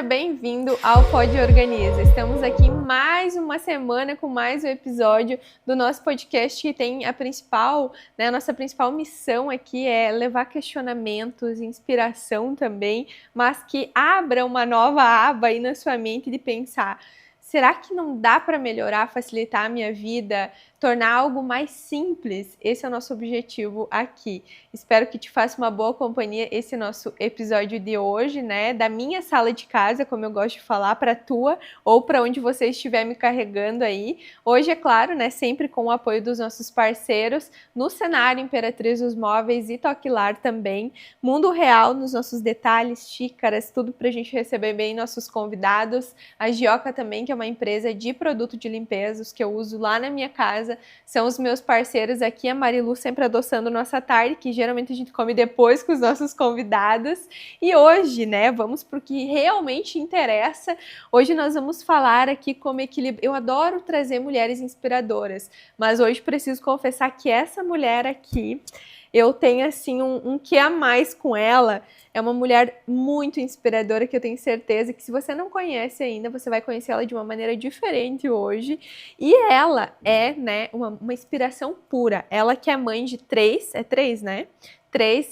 Seja bem-vindo ao Pod Organiza. Estamos aqui mais uma semana com mais um episódio do nosso podcast que tem a nossa principal missão aqui é levar questionamentos, inspiração também, mas que abra uma nova aba aí na sua mente de pensar: será que não dá para melhorar, facilitar a minha vida, tornar algo mais simples? Esse é o nosso objetivo aqui. Espero que te faça uma boa companhia esse nosso episódio de hoje, né? Da minha sala de casa, como eu gosto de falar, para a tua ou para onde você estiver me carregando aí. Hoje, é claro, né? Sempre com o apoio dos nossos parceiros no cenário Imperatriz dos Móveis e Toquilar também. Mundo Real nos nossos detalhes, xícaras, tudo para a gente receber bem nossos convidados. A Gioca também, que é uma empresa de produto de limpeza, os que eu uso lá na minha casa, são os meus parceiros aqui. A Marilu sempre adoçando nossa tarde, que geralmente a gente come depois com os nossos convidados. E hoje, né, vamos para o que realmente interessa. Hoje nós vamos falar aqui como equilíbrio. Eu adoro trazer mulheres inspiradoras, mas hoje preciso confessar que essa mulher aqui, eu tenho assim um que a mais com ela. É uma mulher muito inspiradora que eu tenho certeza que se você não conhece ainda, você vai conhecer ela de uma maneira diferente hoje. E ela é, né, uma inspiração pura. Ela que é mãe de três, né?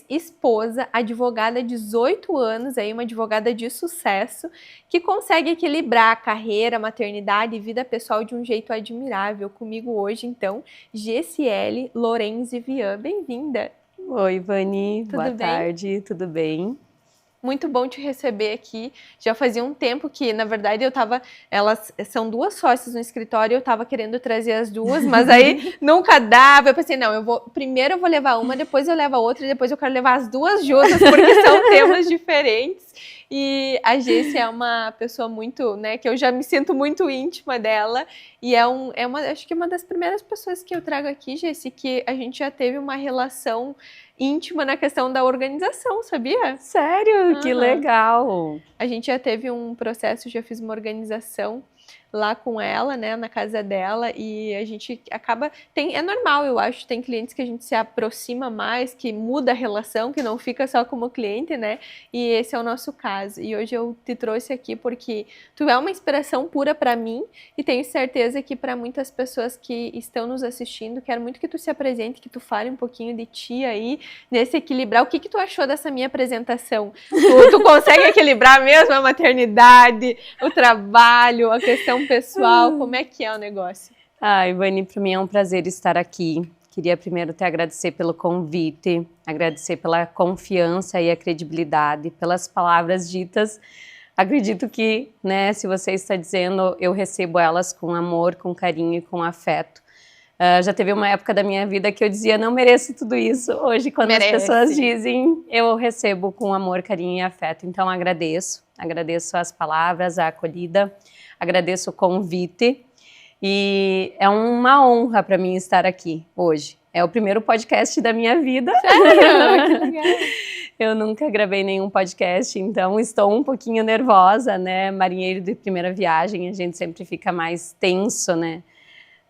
Esposa, advogada há 18 anos, aí, uma advogada de sucesso, que consegue equilibrar a carreira, maternidade e vida pessoal de um jeito admirável. Comigo hoje, então, Gessiele Lorenzi Vian. Bem-vinda! Oi, Vani. Boa tarde, tudo bem? Muito bom te receber aqui. Já fazia um tempo que, na verdade, elas são duas sócias no escritório, eu tava querendo trazer as duas, mas aí nunca dava. Eu pensei, não, primeiro eu vou levar uma, depois eu levo a outra e depois eu quero levar as duas juntas, porque são temas diferentes. E a Gessi é uma pessoa muito, né, que eu já me sinto muito íntima dela, e acho que é uma das primeiras pessoas que eu trago aqui, Gessi, que a gente já teve uma relação íntima na questão da organização, sabia? Sério? Que legal! A gente já teve um processo, já fiz uma organização lá com ela, né, na casa dela, e a gente acaba... É normal, eu acho, tem clientes que a gente se aproxima mais, que muda a relação, que não fica só como cliente, né, e esse é o nosso caso. E hoje eu te trouxe aqui porque tu é uma inspiração pura para mim, e tenho certeza que para muitas pessoas que estão nos assistindo, quero muito que tu se apresente, que tu fale um pouquinho de ti aí, nesse equilibrar. O que tu achou dessa minha apresentação? Tu consegue equilibrar mesmo a maternidade, o trabalho, a questão pessoal? Como é que é o negócio? Ai, Vani, para mim é um prazer estar aqui. Queria primeiro te agradecer pelo convite, agradecer pela confiança e a credibilidade, pelas palavras ditas. Acredito que, né, se você está dizendo, eu recebo elas com amor, com carinho e com afeto. Já teve uma época da minha vida que eu dizia, não mereço tudo isso. Hoje, quando as pessoas dizem, eu recebo com amor, carinho e afeto. Então, agradeço as palavras, a acolhida, agradeço o convite. E é uma honra para mim estar aqui hoje. É o primeiro podcast da minha vida. Sério? Que legal! Eu nunca gravei nenhum podcast, então estou um pouquinho nervosa, né? Marinheiro de primeira viagem, a gente sempre fica mais tenso, né?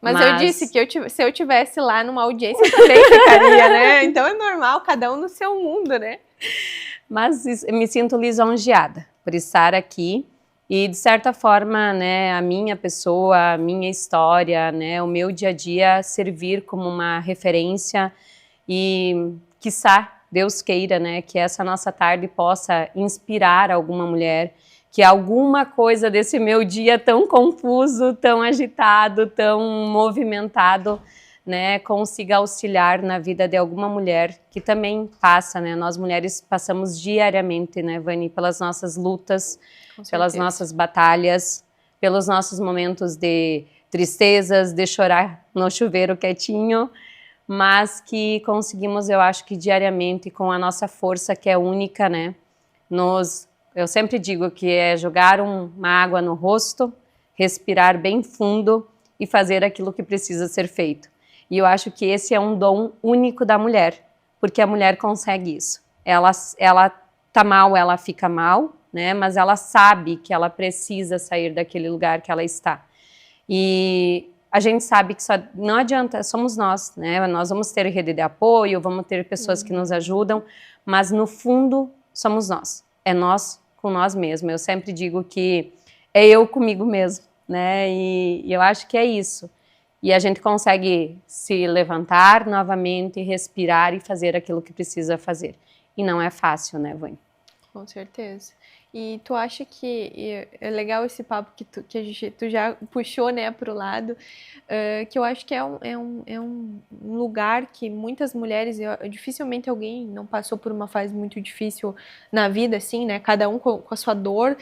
Mas eu disse que se eu tivesse lá numa audiência, eu também ficaria, né? Então é normal, cada um no seu mundo, né? Mas me sinto lisonjeada por estar aqui e, de certa forma, né, a minha pessoa, a minha história, né, o meu dia a dia servir como uma referência e, quiçá, Deus queira, né, que essa nossa tarde possa inspirar alguma mulher, que alguma coisa desse meu dia tão confuso, tão agitado, tão movimentado, né, consiga auxiliar na vida de alguma mulher que também passa, né? Nós mulheres passamos diariamente, né, Vani, pelas nossas lutas, pelas nossas batalhas, pelos nossos momentos de tristezas, de chorar no chuveiro quietinho, mas que conseguimos, eu acho que diariamente, com a nossa força que é única, né, eu sempre digo que é jogar uma água no rosto, respirar bem fundo e fazer aquilo que precisa ser feito. E eu acho que esse é um dom único da mulher, porque a mulher consegue isso. Ela tá mal, ela fica mal, né? Mas ela sabe que ela precisa sair daquele lugar que ela está. E a gente sabe que só não adianta, somos nós, né? Nós vamos ter rede de apoio, vamos ter pessoas que nos ajudam, mas no fundo somos nós. É nós com nós mesmos. Eu sempre digo que é eu comigo mesmo, né? E eu acho que é isso. E a gente consegue se levantar novamente, respirar e fazer aquilo que precisa fazer. E não é fácil, né, Vânia? Com certeza. E tu acha que é legal esse papo que tu já puxou, né, pro lado, que eu acho que é um lugar que muitas mulheres, dificilmente alguém não passou por uma fase muito difícil na vida, assim, né, cada um com a sua dor,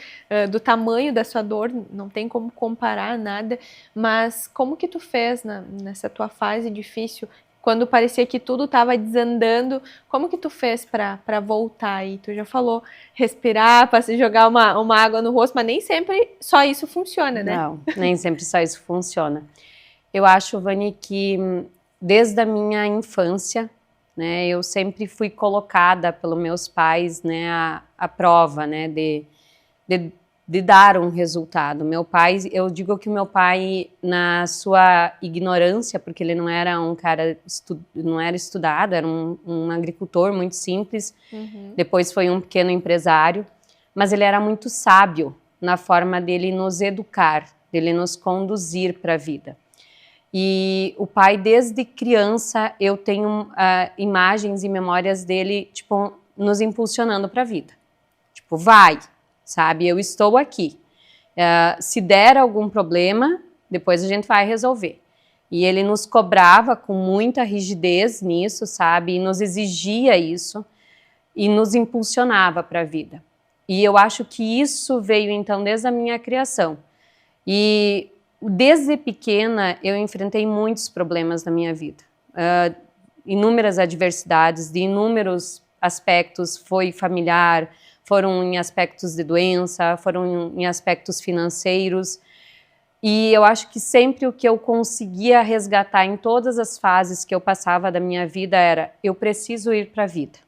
do tamanho da sua dor, não tem como comparar nada, mas como que tu fez nessa tua fase difícil, quando parecia que tudo estava desandando, como que tu fez para voltar aí? Tu já falou respirar, para se jogar uma água no rosto, mas nem sempre só isso funciona, né? Não, nem sempre só isso funciona. Eu acho, Vani, que desde a minha infância, né, eu sempre fui colocada pelos meus pais, né, à prova, né, de dar um resultado. Meu pai, eu digo que o meu pai, na sua ignorância, porque ele não era um cara, não era estudado, era um agricultor muito simples, depois foi um pequeno empresário, mas ele era muito sábio na forma dele nos educar, dele nos conduzir para a vida. E o pai, desde criança, eu tenho imagens e memórias dele, tipo, nos impulsionando para a vida. Tipo, vai, sabe? Eu estou aqui. Se der algum problema, depois a gente vai resolver. E ele nos cobrava com muita rigidez nisso, sabe? E nos exigia isso e nos impulsionava para a vida. E eu acho que isso veio, então, desde a minha criação. E desde pequena eu enfrentei muitos problemas na minha vida. Inúmeras adversidades, de inúmeros aspectos, foi familiar, foram em aspectos de doença, foram em aspectos financeiros. E eu acho que sempre o que eu conseguia resgatar em todas as fases que eu passava da minha vida era: eu preciso ir para a vida.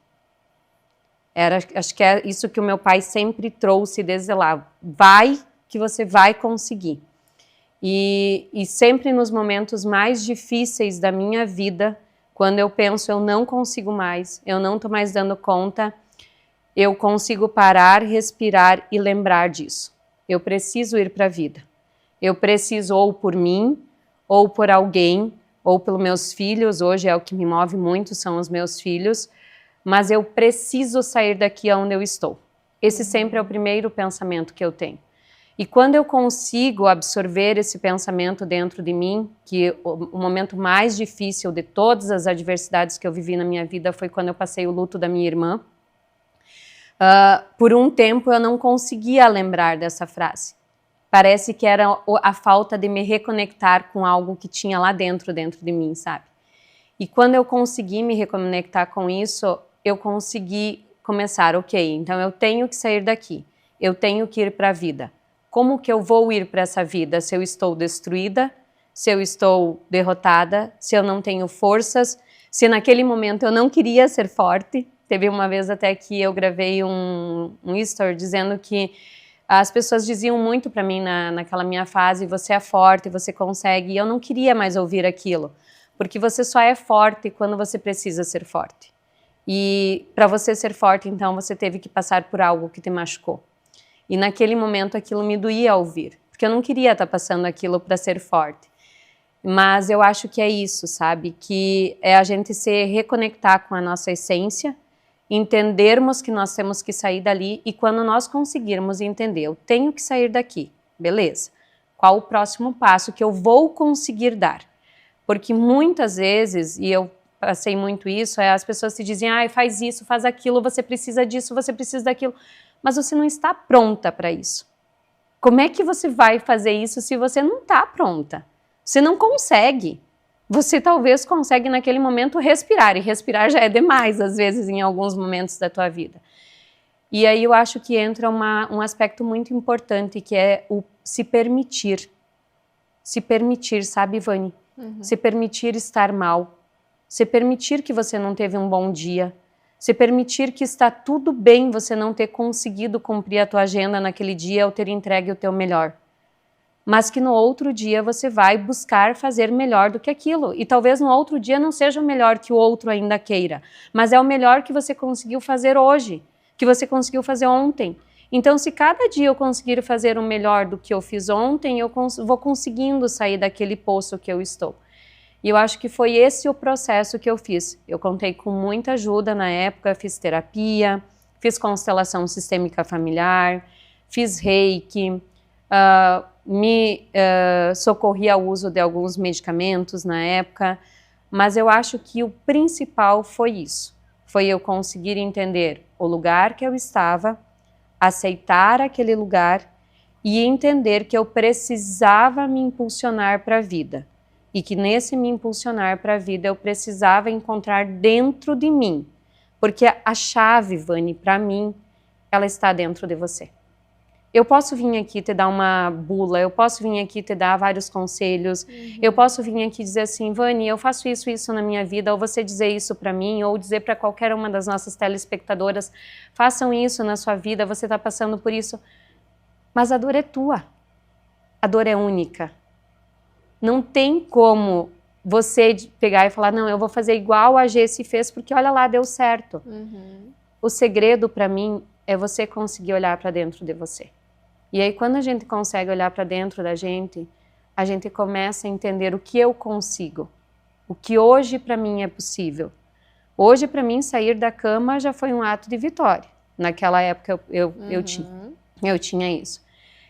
Acho que é isso que o meu pai sempre trouxe desde lá. Vai, que você vai conseguir. E sempre nos momentos mais difíceis da minha vida, quando eu penso eu não consigo mais, eu não estou mais dando conta, eu consigo parar, respirar e lembrar disso. Eu preciso ir para a vida. Eu preciso ou por mim, ou por alguém, ou pelos meus filhos. Hoje é o que me move muito, são os meus filhos. Mas eu preciso sair daqui onde eu estou. Esse sempre é o primeiro pensamento que eu tenho. E quando eu consigo absorver esse pensamento dentro de mim, que o momento mais difícil de todas as adversidades que eu vivi na minha vida foi quando eu passei o luto da minha irmã. Por um tempo eu não conseguia lembrar dessa frase. Parece que era a falta de me reconectar com algo que tinha lá dentro de mim, sabe? E quando eu consegui me reconectar com isso, eu consegui começar, ok, então eu tenho que sair daqui, eu tenho que ir para a vida. Como que eu vou ir para essa vida se eu estou destruída, se eu estou derrotada, se eu não tenho forças, se naquele momento eu não queria ser forte? Teve uma vez até que eu gravei um story dizendo que as pessoas diziam muito para mim naquela minha fase: você é forte, você consegue, e eu não queria mais ouvir aquilo, porque você só é forte quando você precisa ser forte. E para você ser forte, então, você teve que passar por algo que te machucou. E naquele momento aquilo me doía a ouvir, porque eu não queria estar passando aquilo para ser forte. Mas eu acho que é isso, sabe? Que é a gente se reconectar com a nossa essência, entendermos que nós temos que sair dali, e quando nós conseguirmos entender, eu tenho que sair daqui, beleza? Qual o próximo passo que eu vou conseguir dar? Porque muitas vezes, e eu passei muito isso, as pessoas te dizem: faz isso, faz aquilo, você precisa disso, você precisa daquilo, mas você não está pronta para isso. Como é que você vai fazer isso se você não está pronta? Você não consegue. Você talvez consegue naquele momento respirar, e respirar já é demais, às vezes, em alguns momentos da tua vida. E aí eu acho que entra um aspecto muito importante, que é o se permitir. Se permitir, sabe, Vani? Se permitir estar mal. Se permitir que você não teve um bom dia. Se permitir que está tudo bem você não ter conseguido cumprir a tua agenda naquele dia ou ter entregue o teu melhor. Mas que no outro dia você vai buscar fazer melhor do que aquilo. E talvez no outro dia não seja o melhor que o outro ainda queira, mas é o melhor que você conseguiu fazer hoje, que você conseguiu fazer ontem. Então, se cada dia eu conseguir fazer o melhor do que eu fiz ontem, eu vou conseguindo sair daquele poço que eu estou. E eu acho que foi esse o processo que eu fiz. Eu contei com muita ajuda na época, fiz terapia, fiz constelação sistêmica familiar, fiz reiki, socorri ao uso de alguns medicamentos na época, mas eu acho que o principal foi isso. Foi eu conseguir entender o lugar que eu estava, aceitar aquele lugar e entender que eu precisava me impulsionar para a vida. E que nesse me impulsionar para a vida eu precisava encontrar dentro de mim. Porque a chave, Vani, para mim, ela está dentro de você. Eu posso vir aqui te dar uma bula, eu posso vir aqui te dar vários conselhos, eu posso vir aqui dizer assim, Vani, eu faço isso na minha vida, ou você dizer isso para mim, ou dizer para qualquer uma das nossas telespectadoras, façam isso na sua vida, você está passando por isso. Mas a dor é tua, a dor é única. Não tem como você pegar e falar, não, eu vou fazer igual a Jessi fez, porque olha lá, deu certo. O segredo para mim é você conseguir olhar para dentro de você. E aí quando a gente consegue olhar para dentro da gente, a gente começa a entender o que eu consigo. O que hoje para mim é possível. Hoje para mim sair da cama já foi um ato de vitória. Naquela época eu tinha isso.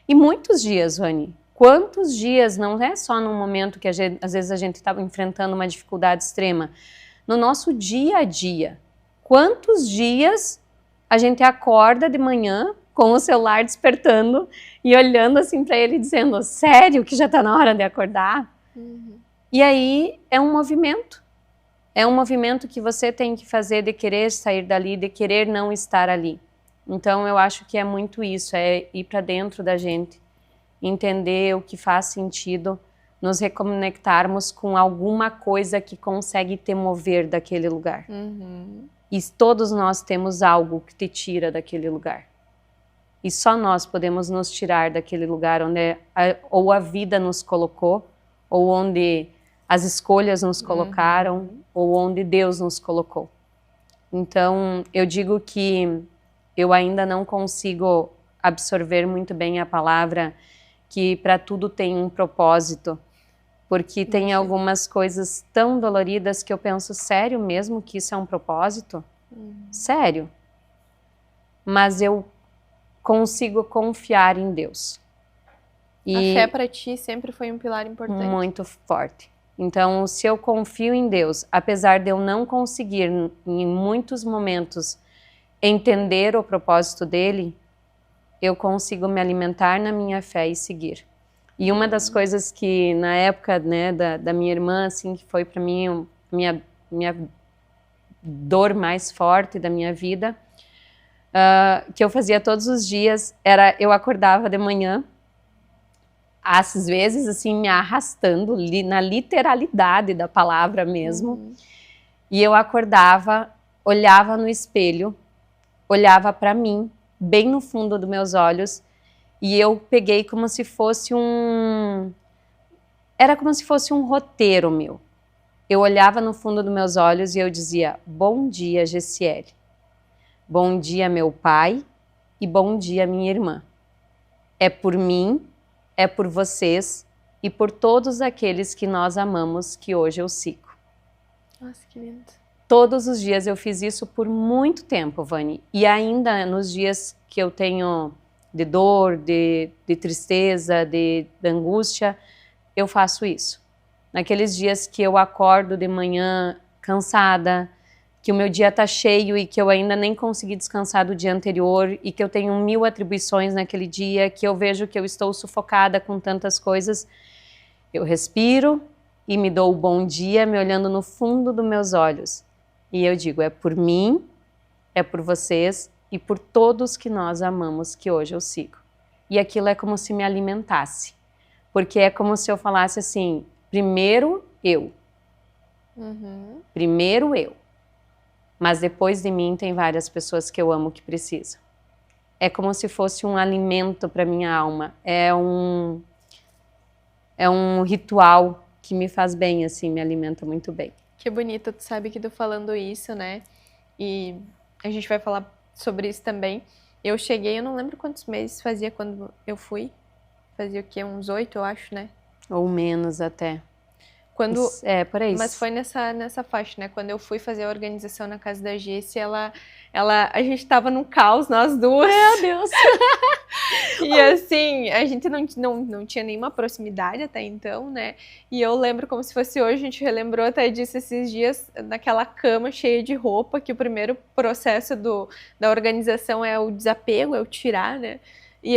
E muitos dias, Vani, quantos dias, não é só num momento que às vezes a gente estava enfrentando uma dificuldade extrema, no nosso dia a dia, quantos dias a gente acorda de manhã com o celular despertando e olhando assim para ele dizendo, sério que já está na hora de acordar? E aí é um movimento que você tem que fazer de querer sair dali, de querer não estar ali. Então eu acho que é muito isso, é ir para dentro da gente, entender o que faz sentido, nos reconectarmos com alguma coisa que consegue te mover daquele lugar. E todos nós temos algo que te tira daquele lugar. E só nós podemos nos tirar daquele lugar onde ou a vida nos colocou, ou onde as escolhas nos colocaram, ou onde Deus nos colocou. Então, eu digo que eu ainda não consigo absorver muito bem a palavra que para tudo tem um propósito, porque tem algumas coisas tão doloridas que eu penso, sério mesmo que isso é um propósito? Sério? Mas eu consigo confiar em Deus. E a fé para ti sempre foi um pilar importante. Muito forte. Então, se eu confio em Deus, apesar de eu não conseguir em muitos momentos entender o propósito dele, eu consigo me alimentar na minha fé e seguir. E uma das coisas que na época, né, da minha irmã, assim, que foi para mim minha dor mais forte da minha vida, que eu fazia todos os dias, era eu acordava de manhã, às vezes assim me arrastando, na literalidade da palavra mesmo, e eu acordava, olhava no espelho, olhava para mim, bem no fundo dos meus olhos, e eu peguei como se fosse era como se fosse um roteiro meu. Eu olhava no fundo dos meus olhos e eu dizia, bom dia, Gessiele. Bom dia, meu pai, e bom dia, minha irmã. É por mim, é por vocês e por todos aqueles que nós amamos que hoje eu sigo. Nossa, que lindo. Todos os dias eu fiz isso por muito tempo, Vani. E ainda nos dias que eu tenho de dor, de tristeza, de angústia, eu faço isso. Naqueles dias que eu acordo de manhã cansada, que o meu dia está cheio e que eu ainda nem consegui descansar do dia anterior e que eu tenho 1000 atribuições naquele dia, que eu vejo que eu estou sufocada com tantas coisas, eu respiro e me dou o bom dia me olhando no fundo dos meus olhos. E eu digo, é por mim, é por vocês e por todos que nós amamos que hoje eu sigo. E aquilo é como se me alimentasse. Porque é como se eu falasse assim, primeiro eu. Primeiro eu. Mas depois de mim tem várias pessoas que eu amo que precisam. É como se fosse um alimento para minha alma. É um ritual que me faz bem, assim, me alimenta muito bem. Que bonito, tu sabe que tu falando isso, né? E a gente vai falar sobre isso também. Eu cheguei, eu não lembro quantos meses fazia quando eu fui. Fazia o quê? Uns 8, eu acho, né? Ou menos até. Quando... Por aí. Mas foi nessa faixa, né? Quando eu fui fazer a organização na casa da Jessie, a gente tava num caos, nós duas. Meu Deus! E assim, a gente não tinha nenhuma proximidade até então, né? E eu lembro como se fosse hoje, a gente relembrou até disso esses dias, naquela cama cheia de roupa, que o primeiro processo da organização é o desapego, é o tirar, né? E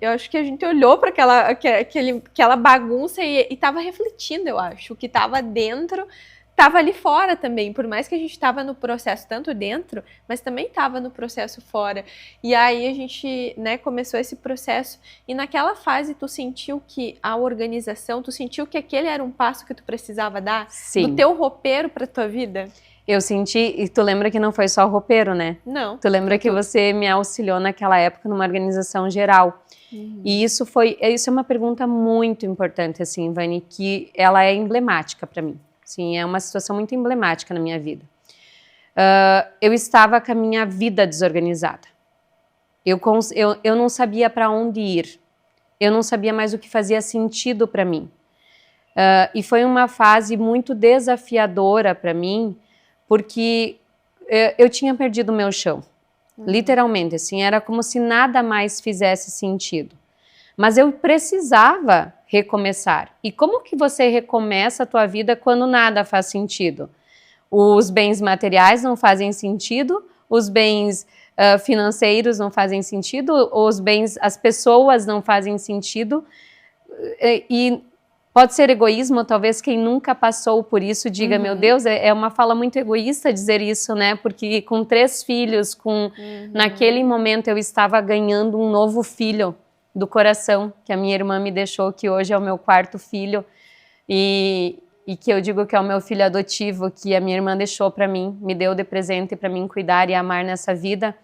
eu acho que a gente olhou para aquela bagunça e tava refletindo, eu acho. O que tava dentro tava ali fora também. Por mais que a gente tava no processo tanto dentro, mas também tava no processo fora. E aí a gente, né, começou esse processo. E naquela fase tu sentiu que a organização, tu sentiu que aquele era um passo que tu precisava dar? Sim. Do teu roupeiro pra tua vida? Eu senti, e tu lembra que não foi só roupeiro, né? Não. Tu lembra que você me auxiliou naquela época numa organização geral. E isso é uma pergunta muito importante, assim, Vani, que ela é emblemática para mim. Sim, é uma situação muito emblemática na minha vida. Eu estava com a minha vida desorganizada. Eu não sabia para onde ir. Eu não sabia mais o que fazia sentido para mim. E foi uma fase muito desafiadora para mim, porque eu tinha perdido o meu chão. Literalmente, assim, era como se nada mais fizesse sentido. Mas eu precisava recomeçar. E como que você recomeça a tua vida quando nada faz sentido? Os bens materiais não fazem sentido, os bens financeiros não fazem sentido, as pessoas não fazem sentido. E pode ser egoísmo, talvez quem nunca passou por isso diga, meu Deus, é uma fala muito egoísta dizer isso, né? Porque com 3 filhos, naquele momento eu estava ganhando um novo filho do coração, que a minha irmã me deixou, que hoje é o meu 4º filho, e que eu digo que é o meu filho adotivo, que a minha irmã deixou para mim, me deu de presente para mim cuidar e amar nessa vida.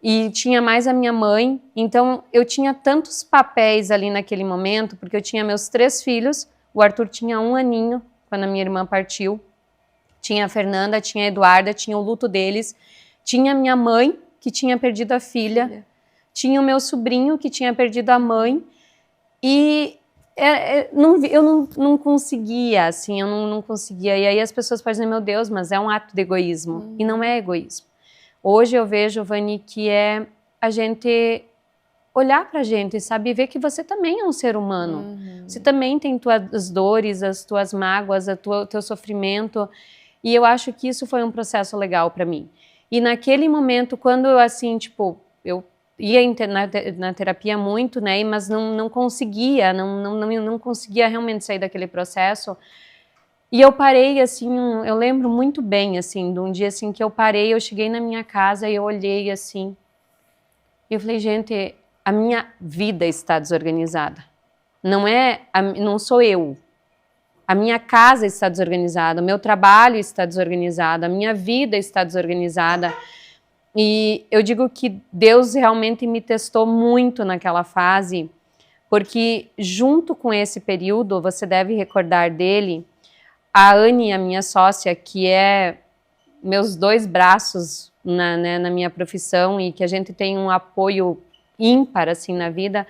E tinha mais a minha mãe, então eu tinha tantos papéis ali naquele momento, porque eu tinha meus 3 filhos, o Arthur tinha 1 aninho quando a minha irmã partiu, tinha a Fernanda, tinha a Eduarda, tinha o luto deles, tinha a minha mãe, que tinha perdido a filha, tinha o meu sobrinho, que tinha perdido a mãe, e eu não conseguia, assim, eu não conseguia. E aí as pessoas podem dizer, meu Deus, mas é um ato de egoísmo, e não é egoísmo. Hoje eu vejo, Vani, que é a gente olhar pra gente, sabe? Ver que você também é um ser humano. Você também tem tuas dores, as tuas mágoas, o teu sofrimento. E eu acho que isso foi um processo legal pra mim. E naquele momento, quando eu, assim, tipo, eu ia na terapia muito, né? Mas não conseguia, não conseguia realmente sair daquele processo. E eu parei, assim, eu lembro muito bem, assim, de um dia, assim, que eu parei, eu cheguei na minha casa e eu olhei, assim, e eu falei, gente, a minha vida está desorganizada. Não sou eu. A minha casa está desorganizada, o meu trabalho está desorganizado, a minha vida está desorganizada. E eu digo que Deus realmente me testou muito naquela fase, porque junto com esse período, você deve recordar dele, a Anne, a minha sócia, que é meus 2 braços na minha profissão e que a gente tem um apoio ímpar, assim, na vida,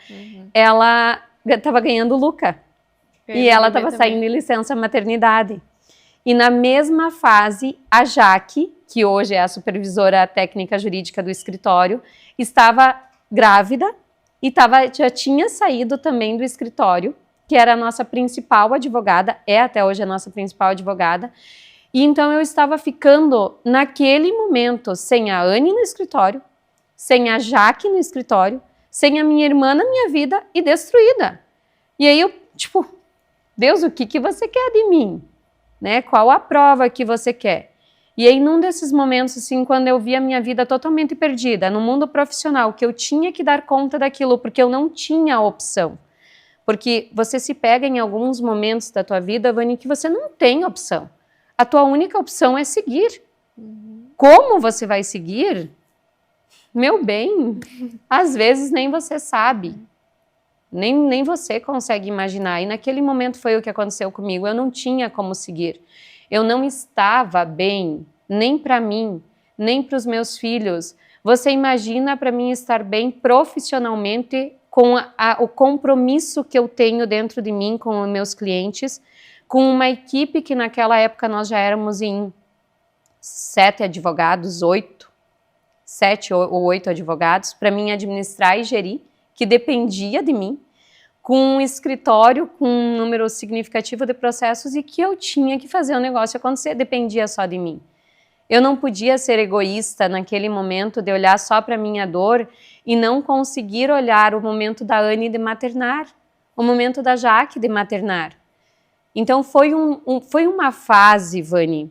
ela estava ganhando o Luca. E ela estava saindo em licença maternidade. E na mesma fase, a Jaque, que hoje é a supervisora técnica jurídica do escritório, estava grávida e já tinha saído também do escritório, que era a nossa principal advogada, é até hoje a nossa principal advogada. E então eu estava ficando, naquele momento, sem a Anne no escritório, sem a Jaque no escritório, sem a minha irmã na minha vida e destruída. E aí eu, tipo, Deus, o que você quer de mim? Né? Qual a prova que você quer? E aí, num desses momentos, assim, quando eu vi a minha vida totalmente perdida, no mundo profissional, que eu tinha que dar conta daquilo, porque eu não tinha opção. Porque você se pega em alguns momentos da tua vida, Vani, que você não tem opção. A tua única opção é seguir. Como você vai seguir? Meu bem, às vezes nem você sabe. Nem você consegue imaginar. E naquele momento foi o que aconteceu comigo. Eu não tinha como seguir. Eu não estava bem, nem para mim, nem para os meus filhos, Você imagina para mim estar bem profissionalmente com o compromisso que eu tenho dentro de mim com os meus clientes, com uma equipe que naquela época nós já éramos em 7 advogados, 7 ou 8 advogados, para mim administrar e gerir, que dependia de mim, com um escritório com um número significativo de processos e que eu tinha que fazer o negócio acontecer, dependia só de mim. Eu não podia ser egoísta naquele momento de olhar só para a minha dor e não conseguir olhar o momento da Anne de maternar, o momento da Jaque de maternar. Então foi uma fase, Vani,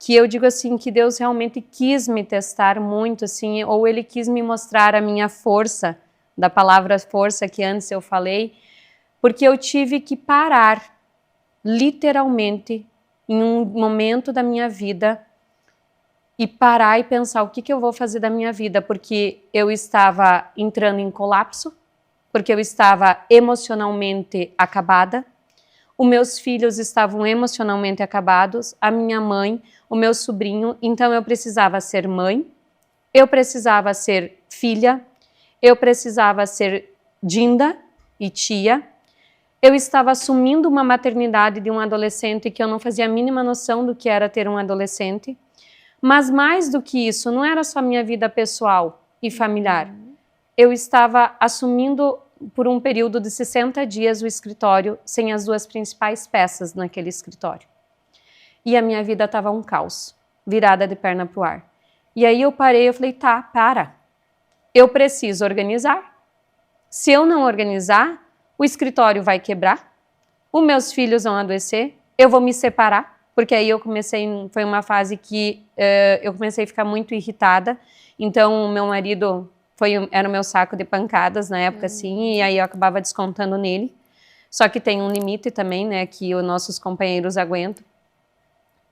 que eu digo assim, que Deus realmente quis me testar muito, assim, ou Ele quis me mostrar a minha força, da palavra força que antes eu falei, porque eu tive que parar, literalmente, em um momento da minha vida, e parar e pensar o que eu vou fazer da minha vida, porque eu estava entrando em colapso, porque eu estava emocionalmente acabada, os meus filhos estavam emocionalmente acabados, a minha mãe, o meu sobrinho, então eu precisava ser mãe, eu precisava ser filha, eu precisava ser dinda e tia, eu estava assumindo uma maternidade de um adolescente que eu não fazia a mínima noção do que era ter um adolescente, mas mais do que isso, não era só minha vida pessoal e familiar, eu estava assumindo por um período de 60 dias o escritório sem as 2 principais peças naquele escritório. E a minha vida estava um caos, virada de perna pro ar. E aí eu parei, eu falei, tá, para. Eu preciso organizar. Se eu não organizar, o escritório vai quebrar, os meus filhos vão adoecer, eu vou me separar, porque aí foi uma fase que eu comecei a ficar muito irritada, então o meu marido era o meu saco de pancadas na época, assim, e aí eu acabava descontando nele. Só que tem um limite também, né, que os nossos companheiros aguentam.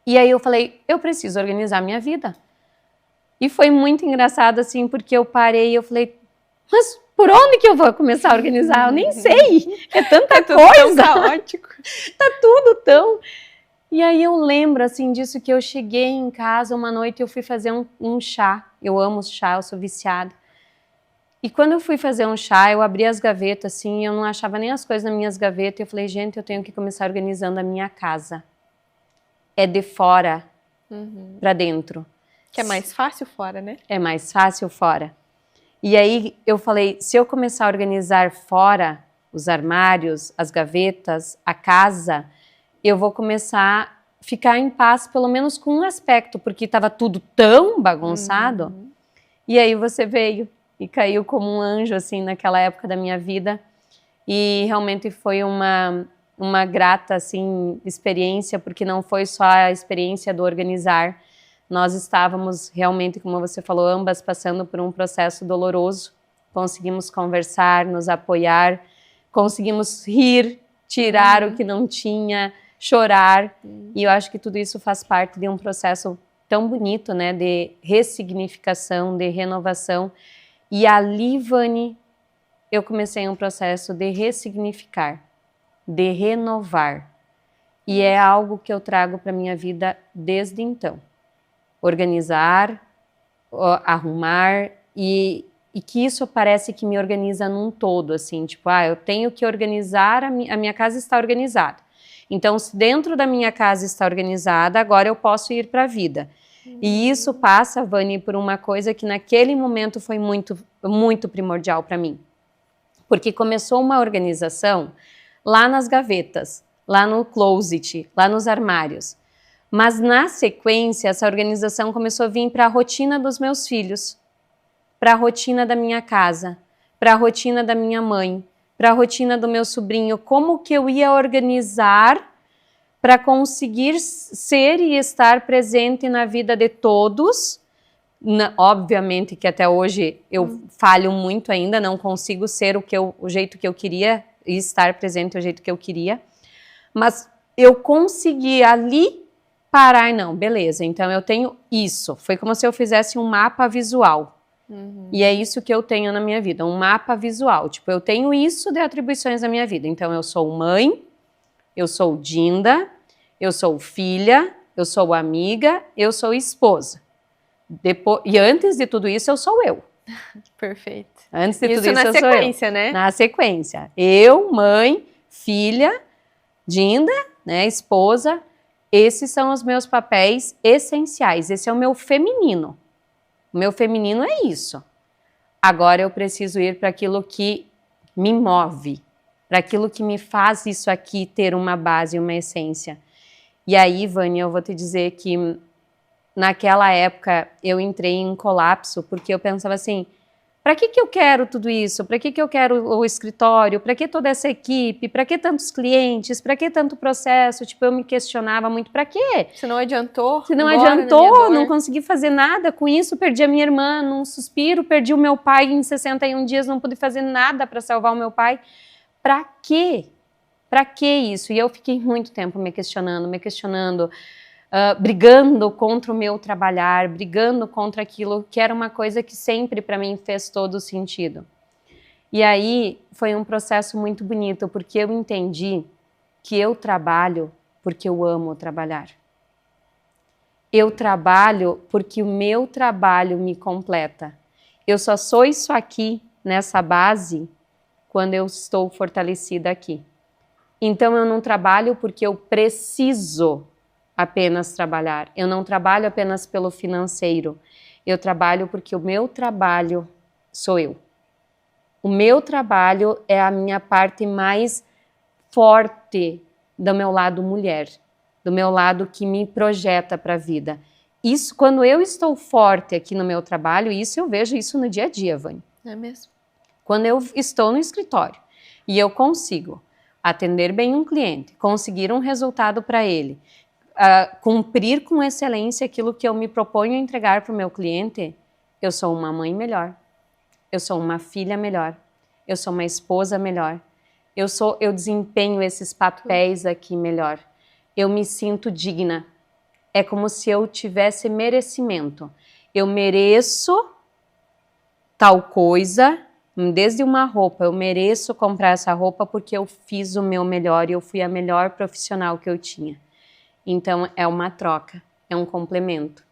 E aí eu falei, eu preciso organizar minha vida. E foi muito engraçado, assim, porque eu parei e eu falei, mas por onde que eu vou começar a organizar? Eu nem sei, é tanta coisa. Tão caótico. Tá tudo tão... E aí eu lembro, assim, disso que eu cheguei em casa uma noite e eu fui fazer um chá. Eu amo chá, eu sou viciada. E quando eu fui fazer um chá, eu abri as gavetas, assim, eu não achava nem as coisas nas minhas gavetas. Eu falei, gente, eu tenho que começar organizando a minha casa. É de fora para dentro. Que é mais fácil fora, né? É mais fácil fora. E aí eu falei, se eu começar a organizar fora os armários, as gavetas, a casa, eu vou começar a ficar em paz, pelo menos com um aspecto, porque estava tudo tão bagunçado. E aí você veio e caiu como um anjo, assim, naquela época da minha vida. E realmente foi uma grata, assim, experiência, porque não foi só a experiência do organizar. Nós estávamos realmente, como você falou, ambas passando por um processo doloroso. Conseguimos conversar, nos apoiar, conseguimos rir, tirar o que não tinha, chorar. E eu acho que tudo isso faz parte de um processo tão bonito, né, de ressignificação, de renovação. E ali, Vani, eu comecei um processo de ressignificar, de renovar. E é algo que eu trago para a minha vida desde então. Organizar, arrumar e que isso parece que me organiza num todo, assim, tipo, eu tenho que organizar, a minha casa está organizada. Então, se dentro da minha casa está organizada, agora eu posso ir para a vida. E isso passa, Vani, por uma coisa que naquele momento foi muito, muito primordial para mim. Porque começou uma organização lá nas gavetas, lá no closet, lá nos armários. Mas na sequência, essa organização começou a vir para a rotina dos meus filhos, para a rotina da minha casa, para a rotina da minha mãe, para a rotina do meu sobrinho. Como que eu ia organizar para conseguir ser e estar presente na vida de todos? Obviamente que até hoje eu falho muito ainda, não consigo ser o jeito que eu queria e estar presente do jeito que eu queria, mas eu consegui ali parar e não, beleza, então eu tenho isso. Foi como se eu fizesse um mapa visual. E é isso que eu tenho na minha vida, um mapa visual. Tipo, eu tenho isso de atribuições na minha vida. Então, eu sou mãe, eu sou dinda, eu sou filha, eu sou amiga, eu sou esposa. Depois, e antes de tudo isso, eu sou eu. Perfeito. Antes de tudo Isso isso, na eu sou eu. sequência, né? Na sequência. Eu, mãe, filha, Dinda, né, esposa. Esses são os meus papéis essenciais. Esse é o meu feminino. O meu feminino é isso. Agora eu preciso ir para aquilo que me move, para aquilo que me faz isso aqui ter uma base, uma essência. E aí, Vânia, eu vou te dizer que naquela época eu entrei em colapso, porque eu pensava assim, para que eu quero tudo isso? Para que eu quero o escritório? Para que toda essa equipe? Para que tantos clientes? Para que tanto processo? Tipo, eu me questionava muito, para quê? Se não adiantou, Se não embora na minha adiantou, dor. não consegui fazer nada com isso, perdi a minha irmã num suspiro, perdi o meu pai em 61 dias, não pude fazer nada para salvar o meu pai. Para quê? Para que isso? E eu fiquei muito tempo me questionando, brigando contra o meu trabalhar, brigando contra aquilo que era uma coisa que sempre para mim fez todo sentido. E aí foi um processo muito bonito, porque eu entendi que eu trabalho porque eu amo trabalhar. Eu trabalho porque o meu trabalho me completa. Eu só sou isso aqui, nessa base, quando eu estou fortalecida aqui. Então eu não trabalho porque eu preciso apenas trabalhar. Eu não trabalho apenas pelo financeiro. Eu trabalho porque o meu trabalho sou eu. O meu trabalho é a minha parte mais forte do meu lado mulher, do meu lado que me projeta para a vida. Isso, quando eu estou forte aqui no meu trabalho, isso eu vejo isso no dia a dia, Vânia. É mesmo? Quando eu estou no escritório e eu consigo atender bem um cliente, conseguir um resultado para ele, cumprir com excelência aquilo que eu me proponho entregar para o meu cliente, eu sou uma mãe melhor, eu sou uma filha melhor, eu sou uma esposa melhor, eu desempenho esses papéis aqui melhor, eu me sinto digna, é como se eu tivesse merecimento, eu mereço tal coisa, desde uma roupa, eu mereço comprar essa roupa porque eu fiz o meu melhor e eu fui a melhor profissional que eu tinha. Então, é uma troca, é um complemento.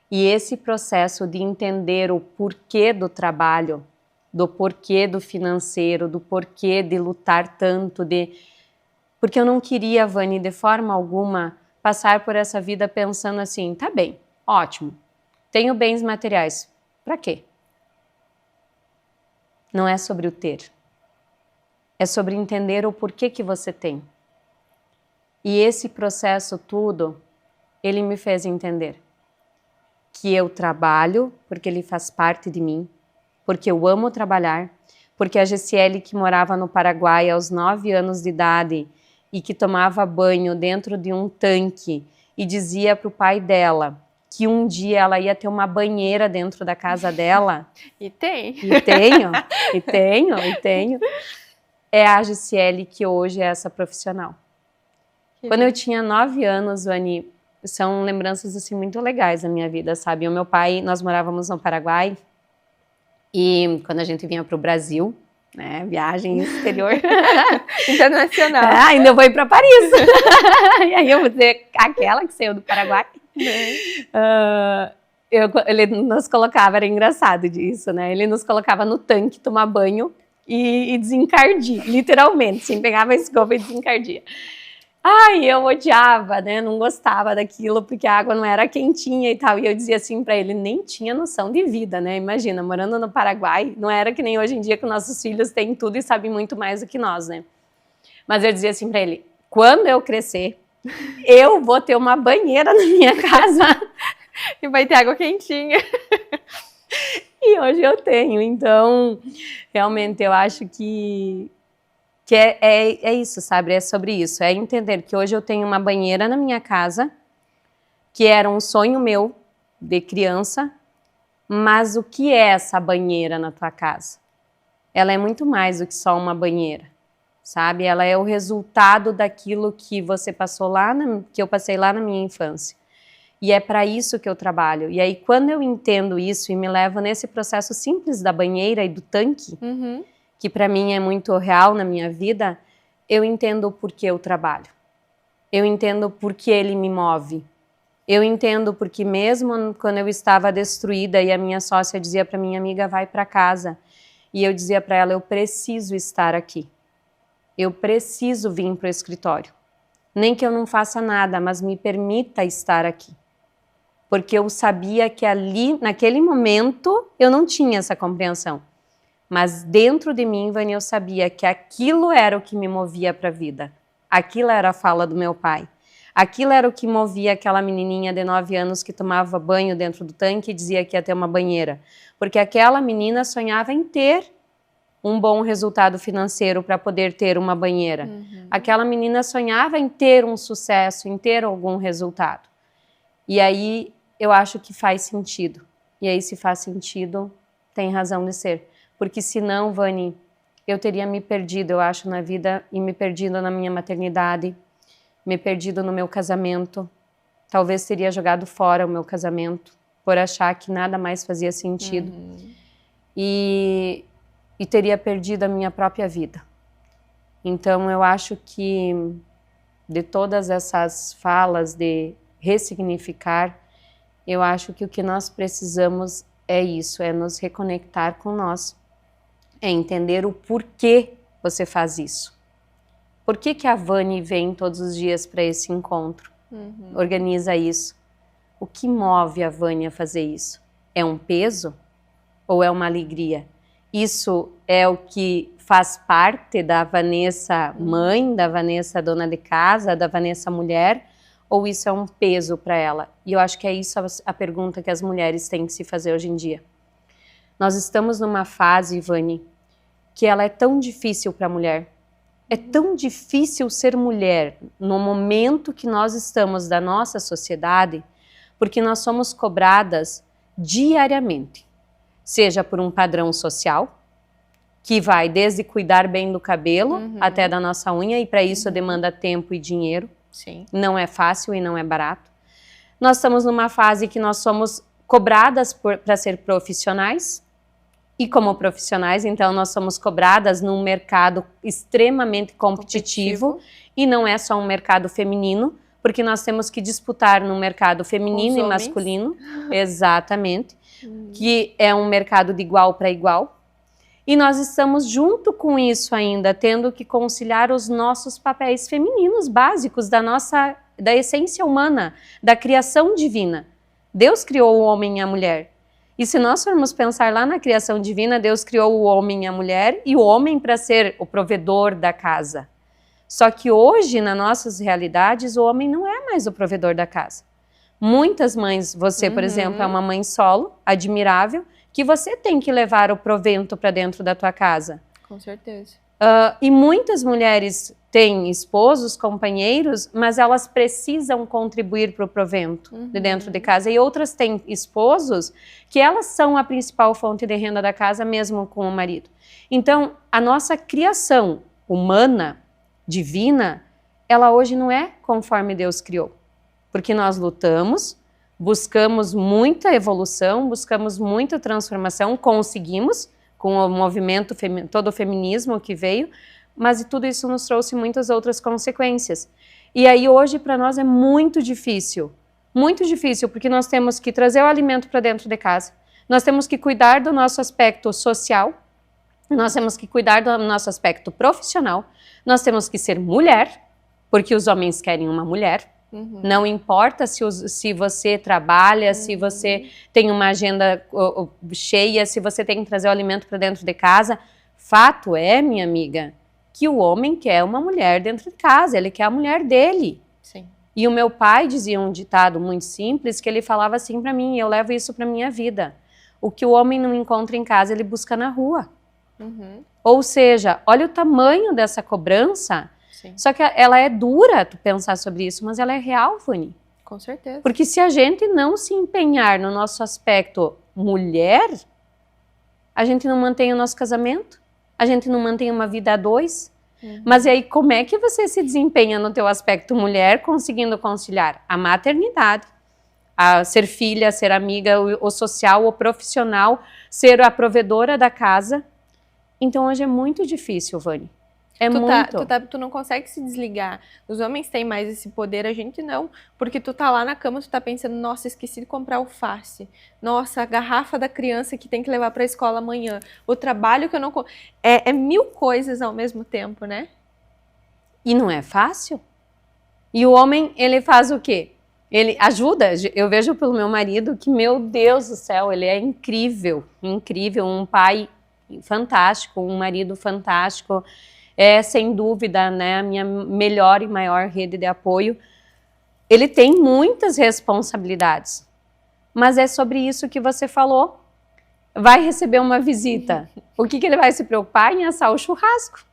E esse processo de entender o porquê do trabalho, do porquê do financeiro, do porquê de lutar tanto, porque eu não queria, Vani, de forma alguma, passar por essa vida pensando assim, tá bem, ótimo, tenho bens materiais, para quê? Não é sobre o ter, é sobre entender o porquê que você tem. E esse processo tudo, ele me fez entender que eu trabalho porque ele faz parte de mim, porque eu amo trabalhar, porque a Gessiele que morava no Paraguai aos 9 anos de idade e que tomava banho dentro de um tanque e dizia para o pai dela que um dia ela ia ter uma banheira dentro da casa dela. E tem. E tenho. É a Gessiele que hoje é essa profissional. Quando eu tinha 9 anos, Vani, são lembranças assim muito legais da minha vida, sabe? O meu pai, nós morávamos no Paraguai e quando a gente vinha para o Brasil, né, viagem exterior Internacional. ainda eu vou ir para Paris. E aí eu vou dizer aquela que saiu do Paraguai. Ele nos colocava, era engraçado disso, né? Ele nos colocava no tanque tomar banho e desencardia, literalmente, assim, pegava a escova e desencardia. Ai, eu odiava, né? Não gostava daquilo porque a água não era quentinha e tal. E eu dizia assim para ele, nem tinha noção de vida, né? Imagina, morando no Paraguai, não era que nem hoje em dia que nossos filhos têm tudo e sabem muito mais do que nós, né? Mas eu dizia assim para ele, quando eu crescer, eu vou ter uma banheira na minha casa e vai ter água quentinha. E hoje eu tenho, então realmente eu acho que é isso, sabe? É sobre isso, é entender que hoje eu tenho uma banheira na minha casa, que era um sonho meu de criança, mas o que é essa banheira na tua casa? Ela é muito mais do que só uma banheira, sabe? Ela é o resultado daquilo que você passou que eu passei lá na minha infância. E é para isso que eu trabalho. E aí, quando eu entendo isso e me levo nesse processo simples da banheira e do tanque, que para mim é muito real na minha vida, eu entendo o porquê eu trabalho. Eu entendo por que ele me move. Eu entendo porque mesmo quando eu estava destruída e a minha sócia dizia para minha amiga, vai para casa. E eu dizia para ela, eu preciso estar aqui. Eu preciso vir para o escritório. Nem que eu não faça nada, mas me permita estar aqui. Porque eu sabia que ali, naquele momento, eu não tinha essa compreensão. Mas dentro de mim, Vânia, eu sabia que aquilo era o que me movia para a vida. Aquilo era a fala do meu pai. Aquilo era o que movia aquela menininha de 9 anos que tomava banho dentro do tanque e dizia que ia ter uma banheira. Porque aquela menina sonhava em ter um bom resultado financeiro para poder ter uma banheira. Aquela menina sonhava em ter um sucesso, em ter algum resultado. E aí eu acho que faz sentido. E aí se faz sentido, tem razão de ser. Porque senão, Vani, eu teria me perdido, eu acho, na vida e me perdido na minha maternidade, me perdido no meu casamento. Talvez teria jogado fora o meu casamento por achar que nada mais fazia sentido. E teria perdido a minha própria vida. Então, eu acho que de todas essas falas de ressignificar, eu acho que o que nós precisamos é isso, é nos reconectar com nós, é entender o porquê você faz isso. Por que a Vani vem todos os dias para esse encontro? Organiza isso. O que move a Vani a fazer isso? É um peso ou é uma alegria? Isso é o que faz parte da Vanessa mãe, da Vanessa dona de casa, da Vanessa mulher, ou isso é um peso para ela? E eu acho que é isso a pergunta que as mulheres têm que se fazer hoje em dia. Nós estamos numa fase, Vani, que ela é tão difícil para a mulher. É tão difícil ser mulher no momento que nós estamos da nossa sociedade, porque nós somos cobradas diariamente. Seja por um padrão social, que vai desde cuidar bem do cabelo até da nossa unha, e para isso demanda tempo e dinheiro. Sim. Não é fácil e não é barato. Nós estamos numa fase que nós somos cobradas para ser profissionais, e como profissionais, então nós somos cobradas num mercado extremamente competitivo, e não é só um mercado feminino, porque nós temos que disputar no mercado feminino e masculino, exatamente, que é um mercado de igual para igual. E nós estamos junto com isso ainda, tendo que conciliar os nossos papéis femininos básicos da essência humana, da criação divina. Deus criou o homem e a mulher. E se nós formos pensar lá na criação divina, Deus criou o homem e a mulher, e o homem para ser o provedor da casa. Só que hoje, nas nossas realidades, o homem não é mais o provedor da casa. Muitas mães, você, por exemplo, é uma mãe solo, admirável, que você tem que levar o provento para dentro da tua casa. Com certeza. E muitas mulheres têm esposos, companheiros, mas elas precisam contribuir para o provento de dentro de casa. E outras têm esposos que elas são a principal fonte de renda da casa, mesmo com o marido. Então, a nossa criação humana, divina, ela hoje não é conforme Deus criou. Porque nós lutamos, buscamos muita evolução, buscamos muita transformação, conseguimos, com o movimento, todo o feminismo que veio, mas tudo isso nos trouxe muitas outras consequências. E aí hoje para nós é muito difícil, porque nós temos que trazer o alimento para dentro de casa, nós temos que cuidar do nosso aspecto social, nós temos que cuidar do nosso aspecto profissional, nós temos que ser mulher, porque os homens querem uma mulher. Não importa se você trabalha, se você tem uma agenda cheia, se você tem que trazer o alimento para dentro de casa. Fato é, minha amiga, que o homem quer uma mulher dentro de casa, ele quer a mulher dele. Sim. E o meu pai dizia um ditado muito simples, que ele falava assim para mim, e eu levo isso para minha vida. O que o homem não encontra em casa, ele busca na rua. Ou seja, olha o tamanho dessa cobrança. Sim. Só que ela é dura, tu pensar sobre isso, mas ela é real, Vani. Com certeza. Porque se a gente não se empenhar no nosso aspecto mulher, a gente não mantém o nosso casamento, a gente não mantém uma vida a dois. Mas e aí, como é que você se desempenha no teu aspecto mulher, conseguindo conciliar a maternidade, a ser filha, ser amiga, o social, o profissional, ser a provedora da casa? Então hoje é muito difícil, Vani. É muito. Tu não consegue se desligar. Os homens têm mais esse poder, a gente não. Porque tu tá lá na cama, tu tá pensando, nossa, esqueci de comprar alface. Nossa, a garrafa da criança que tem que levar pra escola amanhã. O trabalho que eu não... É mil coisas ao mesmo tempo, né? E não é fácil. E o homem, ele faz o quê? Ele ajuda. Eu vejo pelo meu marido que, meu Deus do céu, ele é incrível. Incrível, um pai fantástico, um marido fantástico. É, sem dúvida, né, a minha melhor e maior rede de apoio. Ele tem muitas responsabilidades, mas é sobre isso que você falou. Vai receber uma visita. O que ele vai se preocupar em assar o churrasco?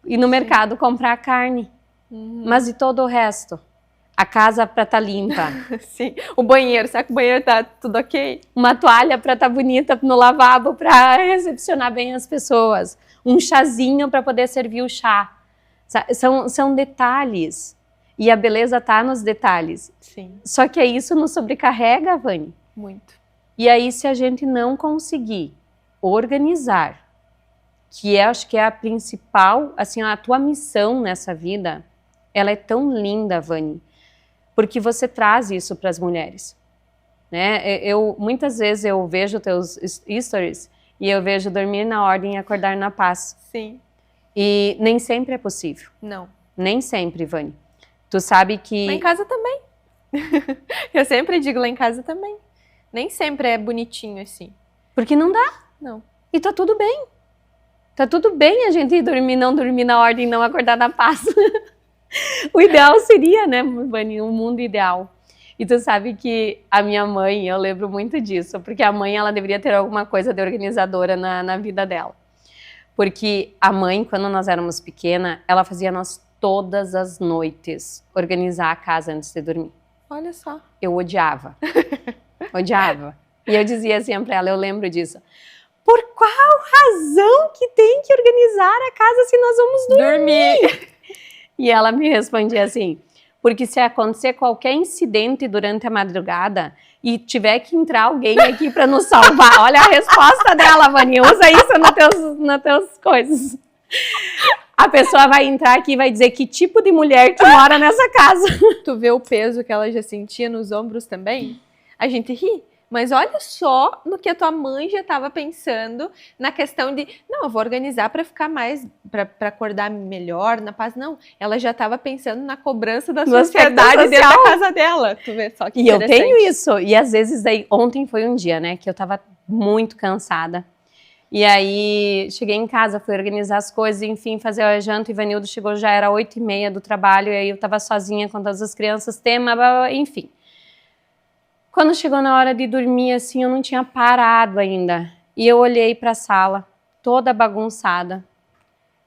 E no mercado comprar carne. Mas e todo o resto? A casa para estar limpa. Sim. O banheiro, será que o banheiro tá tudo ok? Uma toalha para estar bonita no lavabo, para recepcionar bem as pessoas. Um chazinho para poder servir o chá. São detalhes. E a beleza está nos detalhes. Sim. Só que isso nos sobrecarrega, Vani. Muito. E aí, se a gente não conseguir organizar, que acho que é a principal, assim, a tua missão nessa vida, ela é tão linda, Vani, porque você traz isso para as mulheres, né? Muitas vezes eu vejo teus stories e eu vejo dormir na ordem e acordar na paz. Sim. E nem sempre é possível. Não. Nem sempre, Vani. Tu sabe que... Lá em casa também. Eu sempre digo, lá em casa também. Nem sempre é bonitinho assim. Porque não dá. Não. E tá tudo bem. Tá tudo bem a gente dormir, não dormir na ordem, não acordar na paz. O ideal seria, né, Vani, um mundo ideal. E tu sabe que a minha mãe, eu lembro muito disso, porque a mãe, ela deveria ter alguma coisa de organizadora na vida dela. Porque a mãe, quando nós éramos pequena, ela fazia nós todas as noites organizar a casa antes de dormir. Olha só. Eu odiava. Odiava. E eu dizia assim pra ela, eu lembro disso. Por qual razão que tem que organizar a casa se nós vamos dormir? E ela me respondia assim, porque se acontecer qualquer incidente durante a madrugada e tiver que entrar alguém aqui para nos salvar, olha a resposta dela, Vani, usa isso nas teus coisas. A pessoa vai entrar aqui e vai dizer que tipo de mulher que mora nessa casa. Tu vê o peso que ela já sentia nos ombros também? A gente ri. Mas olha só no que a tua mãe já estava pensando na questão de, não, eu vou organizar para ficar mais, para acordar melhor, na paz. Não, ela já estava pensando na cobrança da sociedade dentro da casa dela. Tu vê só que interessante. E eu tenho isso. E às vezes, daí, ontem foi um dia, né, que eu estava muito cansada. E aí, cheguei em casa, fui organizar as coisas, enfim, fazer a janta. E Ivanildo chegou, já era 8h30 do trabalho, e aí eu estava sozinha com todas as crianças, enfim. Quando chegou na hora de dormir, assim, eu não tinha parado ainda. E eu olhei para a sala, toda bagunçada.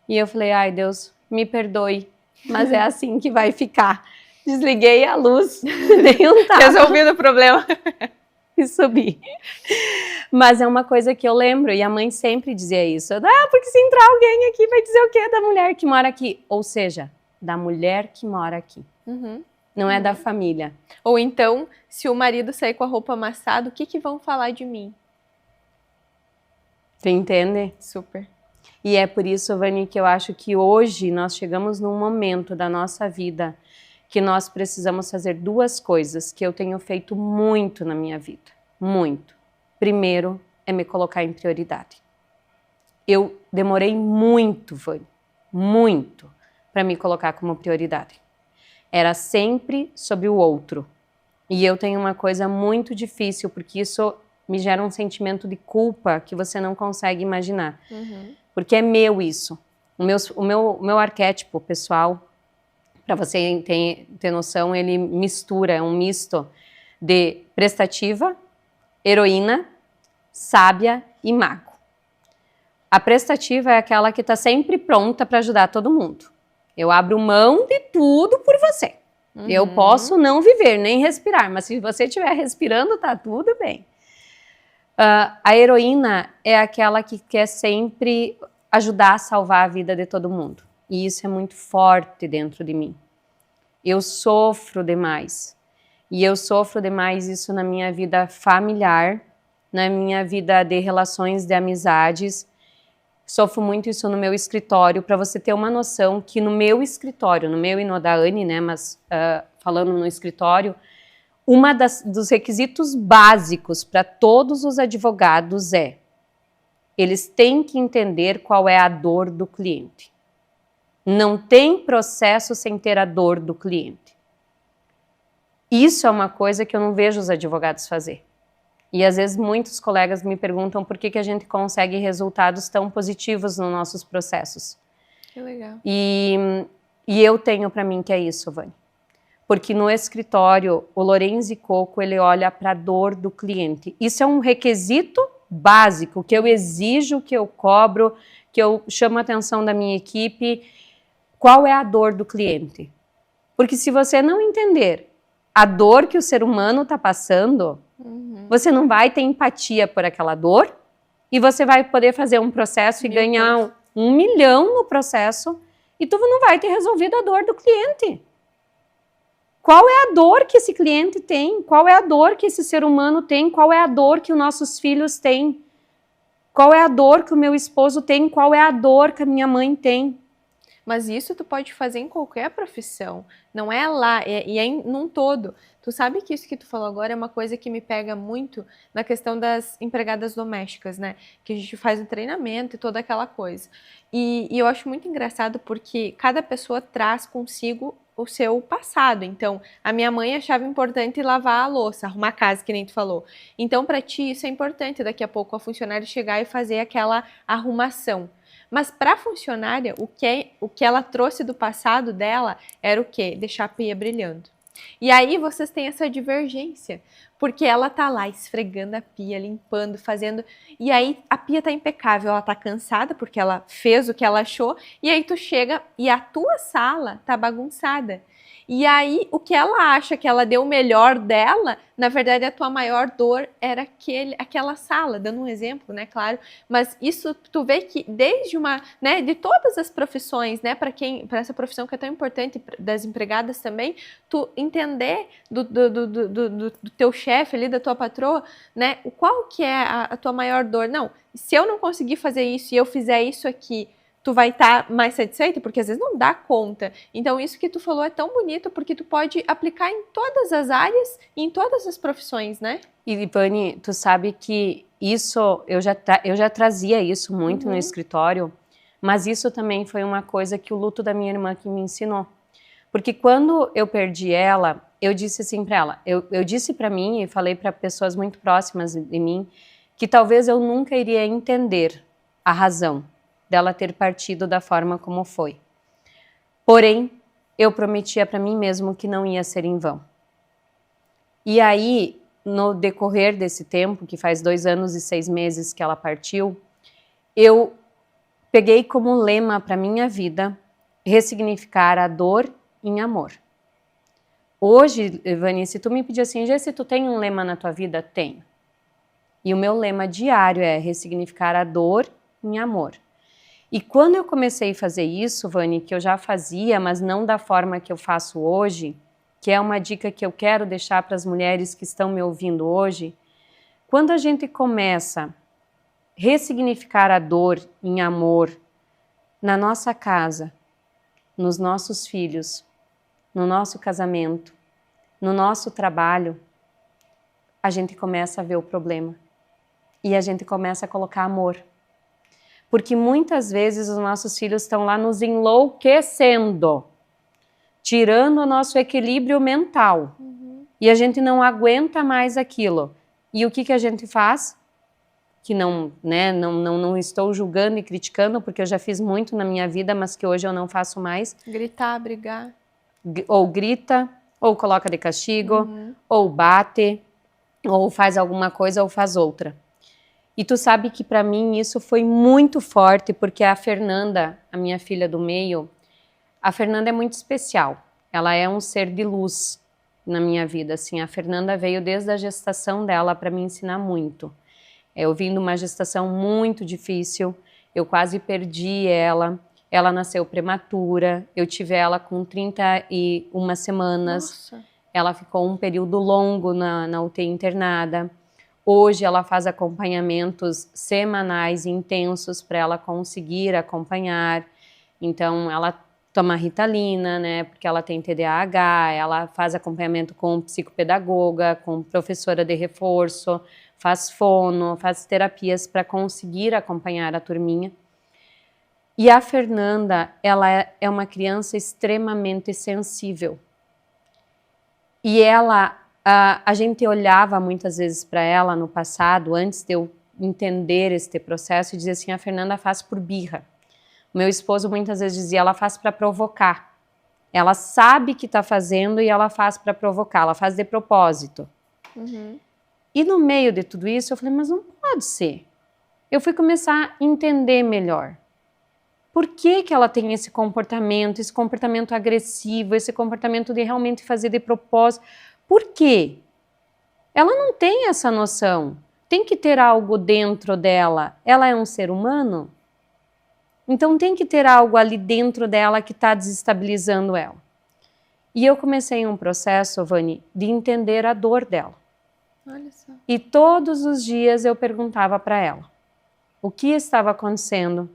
E eu falei, ai Deus, me perdoe, mas é assim que vai ficar. Desliguei a luz, dei um tapa. Resolvido o problema. E subi. Mas é uma coisa que eu lembro, e a mãe sempre dizia isso. Ah, porque se entrar alguém aqui, vai dizer o quê da mulher que mora aqui? Ou seja, da mulher que mora aqui. Uhum. Não é da família. Ou então, se o marido sair com a roupa amassada, o que vão falar de mim? Tu entende? Super. E é por isso, Vani, que eu acho que hoje nós chegamos num momento da nossa vida que nós precisamos fazer duas coisas que eu tenho feito muito na minha vida. Muito. Primeiro, é me colocar em prioridade. Eu demorei muito, Vani, muito, para me colocar como prioridade. Era sempre sobre o outro. E eu tenho uma coisa muito difícil, porque isso me gera um sentimento de culpa que você não consegue imaginar. Uhum. Porque é meu isso. O meu arquétipo pessoal, para você ter noção, ele mistura, é um misto de prestativa, heroína, sábia e mago. A prestativa é aquela que está sempre pronta para ajudar todo mundo. Eu abro mão de tudo por você. Uhum. Eu posso não viver, nem respirar, mas se você estiver respirando, tá tudo bem. A heroína é aquela que quer sempre ajudar a salvar a vida de todo mundo. E isso é muito forte dentro de mim. Eu sofro demais. E eu sofro demais isso na minha vida familiar, na minha vida de relações de amizades. Sofro muito isso no meu escritório, para você ter uma noção que no meu escritório, no meu e no da Anne, né, mas falando no escritório, dos requisitos básicos para todos os advogados eles têm que entender qual é a dor do cliente. Não tem processo sem ter a dor do cliente. Isso é uma coisa que eu não vejo os advogados fazer. E às vezes muitos colegas me perguntam por que a gente consegue resultados tão positivos nos nossos processos. Que legal. E eu tenho para mim que é isso, Vânia. Porque no escritório, o Lorenzi Coco, ele olha para a dor do cliente. Isso é um requisito básico, que eu exijo, que eu cobro, que eu chamo a atenção da minha equipe. Qual é a dor do cliente? Porque se você não entender a dor que o ser humano está passando, você não vai ter empatia por aquela dor e você vai poder fazer um processo e ganhar 1 milhão no processo e tu não vai ter resolvido a dor do cliente. Qual é a dor que esse cliente tem? Qual é a dor que esse ser humano tem? Qual é a dor que os nossos filhos têm? Qual é a dor que o meu esposo tem? Qual é a dor que a minha mãe tem? Mas isso tu pode fazer em qualquer profissão, não é lá, e é num todo. Tu sabe que isso que tu falou agora é uma coisa que me pega muito na questão das empregadas domésticas, né? Que a gente faz um treinamento e toda aquela coisa. E eu acho muito engraçado porque cada pessoa traz consigo o seu passado. Então, a minha mãe achava importante lavar a louça, arrumar a casa, que nem tu falou. Então, para ti, isso é importante daqui a pouco a funcionária chegar e fazer aquela arrumação. Mas para a funcionária, o que ela trouxe do passado dela era o quê? Deixar a pia brilhando. E aí vocês têm essa divergência, porque ela tá lá esfregando a pia, limpando, fazendo, e aí a pia tá impecável, ela tá cansada porque ela fez o que ela achou, e aí tu chega e a tua sala tá bagunçada. E aí, o que ela acha que ela deu o melhor dela, na verdade, a tua maior dor era aquela sala, dando um exemplo, né, claro. Mas isso, tu vê que desde de todas as profissões, né, para essa profissão que é tão importante, das empregadas também, tu entender do teu chefe ali, da tua patroa, né, qual que é a tua maior dor. Não, se eu não conseguir fazer isso e eu fizer isso aqui, tu vai estar mais satisfeita, porque às vezes não dá conta. Então, isso que tu falou é tão bonito, porque tu pode aplicar em todas as áreas e em todas as profissões, né? E, Vani, tu sabe que isso, eu já trazia isso muito no escritório, mas isso também foi uma coisa que o luto da minha irmã que me ensinou. Porque quando eu perdi ela, eu disse assim para ela, eu disse para mim e falei para pessoas muito próximas de mim, que talvez eu nunca iria entender a razão dela ter partido da forma como foi. Porém, eu prometia para mim mesmo que não ia ser em vão. E aí, no decorrer desse tempo, que faz 2 anos e 6 meses que ela partiu, eu peguei como lema para minha vida ressignificar a dor em amor. Hoje, Vani, se tu me pedir assim, se tu tem um lema na tua vida? Tenho. E o meu lema diário é ressignificar a dor em amor. E quando eu comecei a fazer isso, Vani, que eu já fazia, mas não da forma que eu faço hoje, que é uma dica que eu quero deixar para as mulheres que estão me ouvindo hoje, quando a gente começa a ressignificar a dor em amor na nossa casa, nos nossos filhos, no nosso casamento, no nosso trabalho, a gente começa a ver o problema e a gente começa a colocar amor. Porque muitas vezes os nossos filhos estão lá nos enlouquecendo, tirando o nosso equilíbrio mental. E a gente não aguenta mais aquilo. E o que a gente faz? Que não estou julgando e criticando, porque eu já fiz muito na minha vida, mas que hoje eu não faço mais. Gritar, brigar. Ou grita, ou coloca de castigo, ou bate, ou faz alguma coisa ou faz outra. E tu sabe que para mim isso foi muito forte, porque a Fernanda, a minha filha do meio, a Fernanda é muito especial. Ela é um ser de luz na minha vida, assim. A Fernanda veio desde a gestação dela para me ensinar muito. Eu vim de uma gestação muito difícil, eu quase perdi ela. Ela nasceu prematura, eu tive ela com 31 semanas. Nossa. Ela ficou um período longo na UTI internada. Hoje ela faz acompanhamentos semanais intensos para ela conseguir acompanhar. Então ela toma Ritalina, né, porque ela tem TDAH, ela faz acompanhamento com psicopedagoga, com professora de reforço, faz fono, faz terapias para conseguir acompanhar a turminha. E a Fernanda, ela é uma criança extremamente sensível. E ela, a gente olhava muitas vezes para ela no passado, antes de eu entender este processo, e dizia assim, a Fernanda faz por birra. O meu esposo muitas vezes dizia, ela faz para provocar. Ela sabe que está fazendo e ela faz para provocar, ela faz de propósito. Uhum. E no meio de tudo isso, eu falei, mas não pode ser. Eu fui começar a entender melhor. Por que que ela tem esse comportamento agressivo, esse comportamento de realmente fazer de propósito? Por quê? Ela não tem essa noção. Tem que ter algo dentro dela. Ela é um ser humano? Então tem que ter algo ali dentro dela que está desestabilizando ela. E eu comecei um processo, Vani, de entender a dor dela. Olha só. E todos os dias eu perguntava para ela o que estava acontecendo,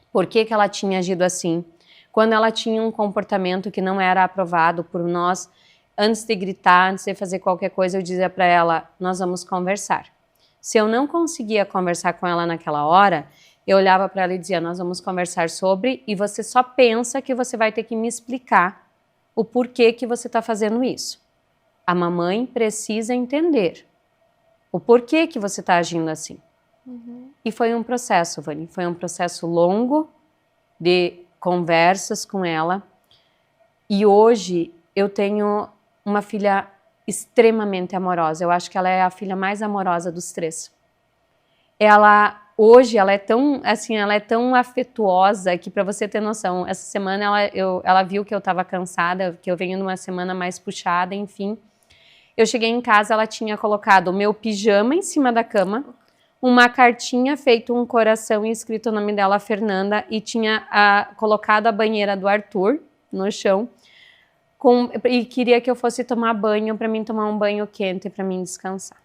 por que que ela tinha agido assim, quando ela tinha um comportamento que não era aprovado por nós, antes de gritar, antes de fazer qualquer coisa, eu dizia para ela, nós vamos conversar. Se eu não conseguia conversar com ela naquela hora, eu olhava para ela e dizia, nós vamos conversar sobre, e você só pensa que você vai ter que me explicar o porquê que você está fazendo isso. A mamãe precisa entender o porquê que você está agindo assim. Uhum. E foi um processo, Vani, foi um processo longo de conversas com ela. E hoje eu tenho uma filha extremamente amorosa. Eu acho que ela é a filha mais amorosa dos três. Hoje ela é tão, assim, ela é tão afetuosa que, para você ter noção, essa semana ela viu que eu estava cansada, que eu venho numa semana mais puxada, enfim. Eu cheguei em casa, ela tinha colocado o meu pijama em cima da cama, uma cartinha feito um coração e escrito o nome dela, Fernanda, e tinha colocado a banheira do Arthur no chão, e queria que eu fosse tomar banho, para mim tomar um banho quente, para mim descansar.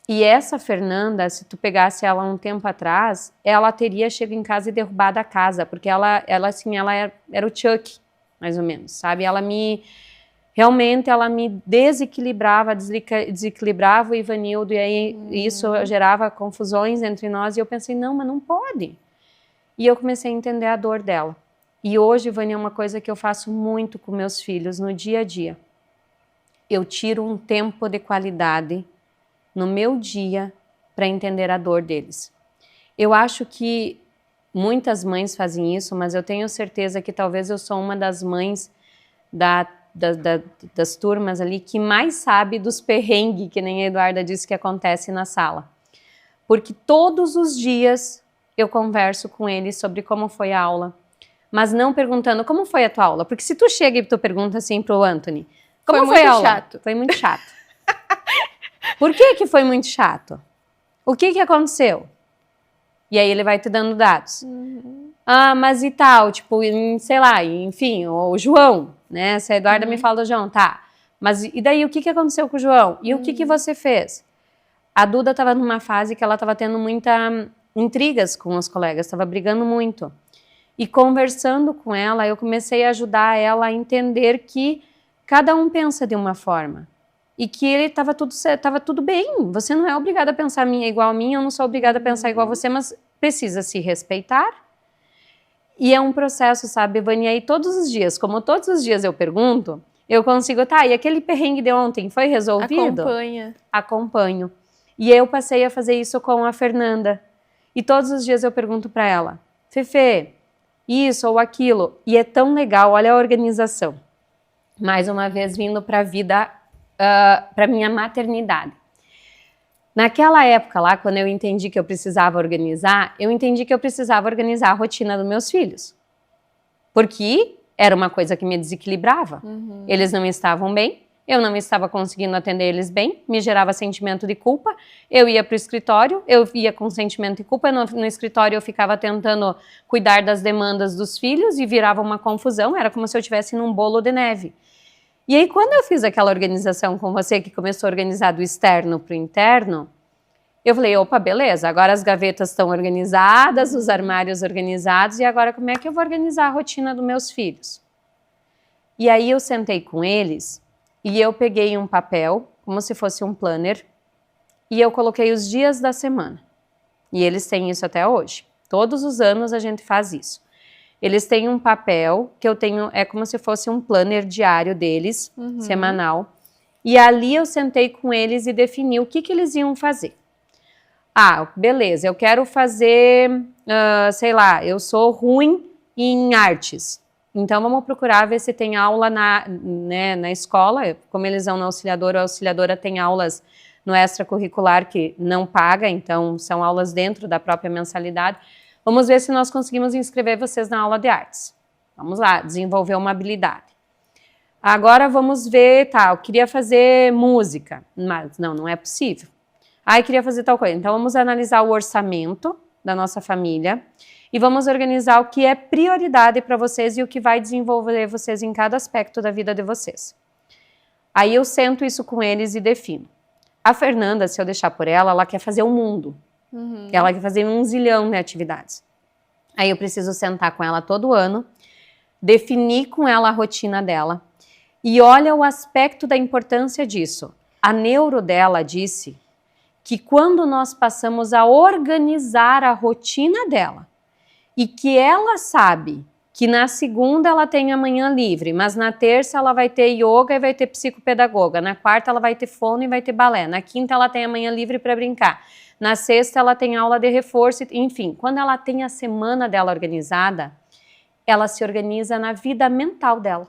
E essa Fernanda, se tu pegasse ela um tempo atrás, ela teria chegado em casa e derrubado a casa, porque ela era o Chuck, mais ou menos, sabe? Realmente ela me desequilibrava o Ivanildo, e aí isso gerava confusões entre nós, e eu pensei, não, mas não pode. E eu comecei a entender a dor dela. E hoje, Vânia, é uma coisa que eu faço muito com meus filhos no dia a dia. Eu tiro um tempo de qualidade no meu dia para entender a dor deles. Eu acho que muitas mães fazem isso, mas eu tenho certeza que talvez eu sou uma das mães das turmas ali que mais sabe dos perrengues, que nem a Eduarda disse que acontece na sala. Porque todos os dias eu converso com eles sobre como foi a aula, mas não perguntando como foi a tua aula, porque se tu chega e tu pergunta assim pro Anthony, como foi a aula? Chato. Foi muito chato. Por que foi muito chato? O que aconteceu? E aí ele vai te dando dados. Uhum. Ah, mas e tal, tipo, sei lá, enfim, o João, né? Se a Eduarda me fala do João, tá. Mas e daí, o que aconteceu com o João? E o que você fez? A Duda estava numa fase que ela estava tendo muita intrigas com os colegas, estava brigando muito. E conversando com ela, eu comecei a ajudar ela a entender que cada um pensa de uma forma. E que ele estava tudo bem. Você não é obrigada a pensar igual a mim, eu não sou obrigada a pensar igual a você, mas precisa se respeitar. E é um processo, sabe, Vânia? E todos os dias, como todos os dias eu pergunto, eu consigo, tá, e aquele perrengue de ontem foi resolvido? Acompanha. Acompanho. E eu passei a fazer isso com a Fernanda. E todos os dias eu pergunto para ela, Fefe, isso ou aquilo. E é tão legal, olha a organização. Mais uma vez vindo para a vida, para minha maternidade. Naquela época lá, quando eu entendi que eu precisava organizar, eu entendi que eu precisava organizar a rotina dos meus filhos. Porque era uma coisa que me desequilibrava. Uhum. Eles não estavam bem, eu não estava conseguindo atender eles bem, me gerava sentimento de culpa. Eu ia para o escritório, eu ia com sentimento de culpa, no escritório eu ficava tentando cuidar das demandas dos filhos e virava uma confusão, era como se eu estivesse num bolo de neve. E aí, quando eu fiz aquela organização com você, que começou a organizar do externo para o interno, eu falei, opa, beleza, agora as gavetas estão organizadas, os armários organizados, e agora como é que eu vou organizar a rotina dos meus filhos? E aí eu sentei com eles e eu peguei um papel, como se fosse um planner, e eu coloquei os dias da semana. E eles têm isso até hoje. Todos os anos a gente faz isso. Eles têm um papel que eu tenho, é como se fosse um planner diário deles, semanal. E ali eu sentei com eles e defini o que eles iam fazer. Ah, beleza, eu quero fazer, sei lá, eu sou ruim em artes. Então vamos procurar ver se tem aula na escola. Como eles vão na auxiliadora, a auxiliadora tem aulas no extracurricular que não paga, então são aulas dentro da própria mensalidade. Vamos ver se nós conseguimos inscrever vocês na aula de artes. Vamos lá, desenvolver uma habilidade. Agora vamos ver, tá, eu queria fazer música, mas não é possível. Ah, eu queria fazer tal coisa. Então vamos analisar o orçamento da nossa família e vamos organizar o que é prioridade para vocês e o que vai desenvolver vocês em cada aspecto da vida de vocês. Aí eu sento isso com eles e defino. A Fernanda, se eu deixar por ela quer fazer o mundo. Ela quer fazer 1 zilhão de atividades. Aí eu preciso sentar com ela todo ano, definir com ela a rotina dela. E olha o aspecto da importância disso. A neuro dela disse que quando nós passamos a organizar a rotina dela e que ela sabe que na segunda ela tem a manhã livre, mas na terça ela vai ter yoga e vai ter psicopedagoga, na quarta ela vai ter fono e vai ter balé, na quinta ela tem a manhã livre para brincar, na sexta ela tem aula de reforço, enfim, quando ela tem a semana dela organizada, ela se organiza na vida mental dela.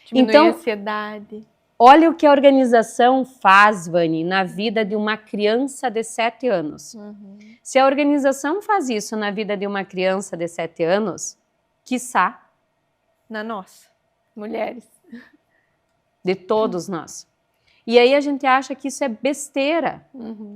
Diminui então, a ansiedade. Olha o que a organização faz, Vani, na vida de uma criança de 7 anos. Se a organização faz isso na vida de uma criança de 7 anos, quiçá na nossa, mulheres. De todos nós. E aí a gente acha que isso é besteira.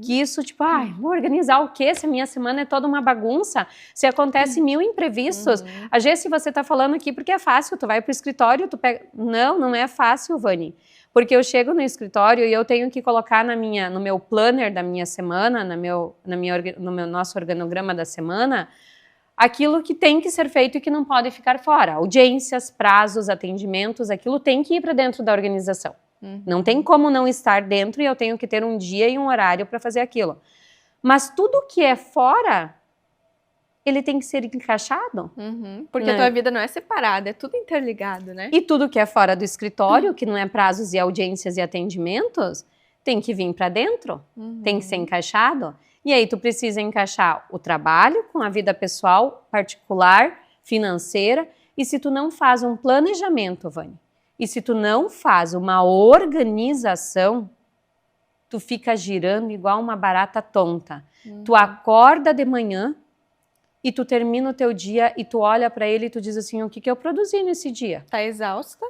Que isso, tipo, vou organizar o quê? Se a minha semana é toda uma bagunça, se acontece 1000 imprevistos. Às vezes, se você tá falando aqui porque é fácil, tu vai pro escritório, tu pega... Não é fácil, Vani. Porque eu chego no escritório e eu tenho que colocar no meu planner da minha semana, no meu nosso organograma da semana, aquilo que tem que ser feito e que não pode ficar fora. Audiências, prazos, atendimentos, aquilo tem que ir para dentro da organização. Não tem como não estar dentro e eu tenho que ter um dia e um horário para fazer aquilo. Mas tudo que é fora, ele tem que ser encaixado. Porque a tua vida não é separada, é tudo interligado, né? E tudo que é fora do escritório, que não é prazos e audiências e atendimentos, tem que vir para dentro, tem que ser encaixado. E aí tu precisa encaixar o trabalho com a vida pessoal, particular, financeira. E se tu não faz um planejamento, Vani, e se tu não faz uma organização, tu fica girando igual uma barata tonta. Tu acorda de manhã e tu termina o teu dia e tu olha para ele e tu diz assim, o que eu produzi nesse dia? Tá exausta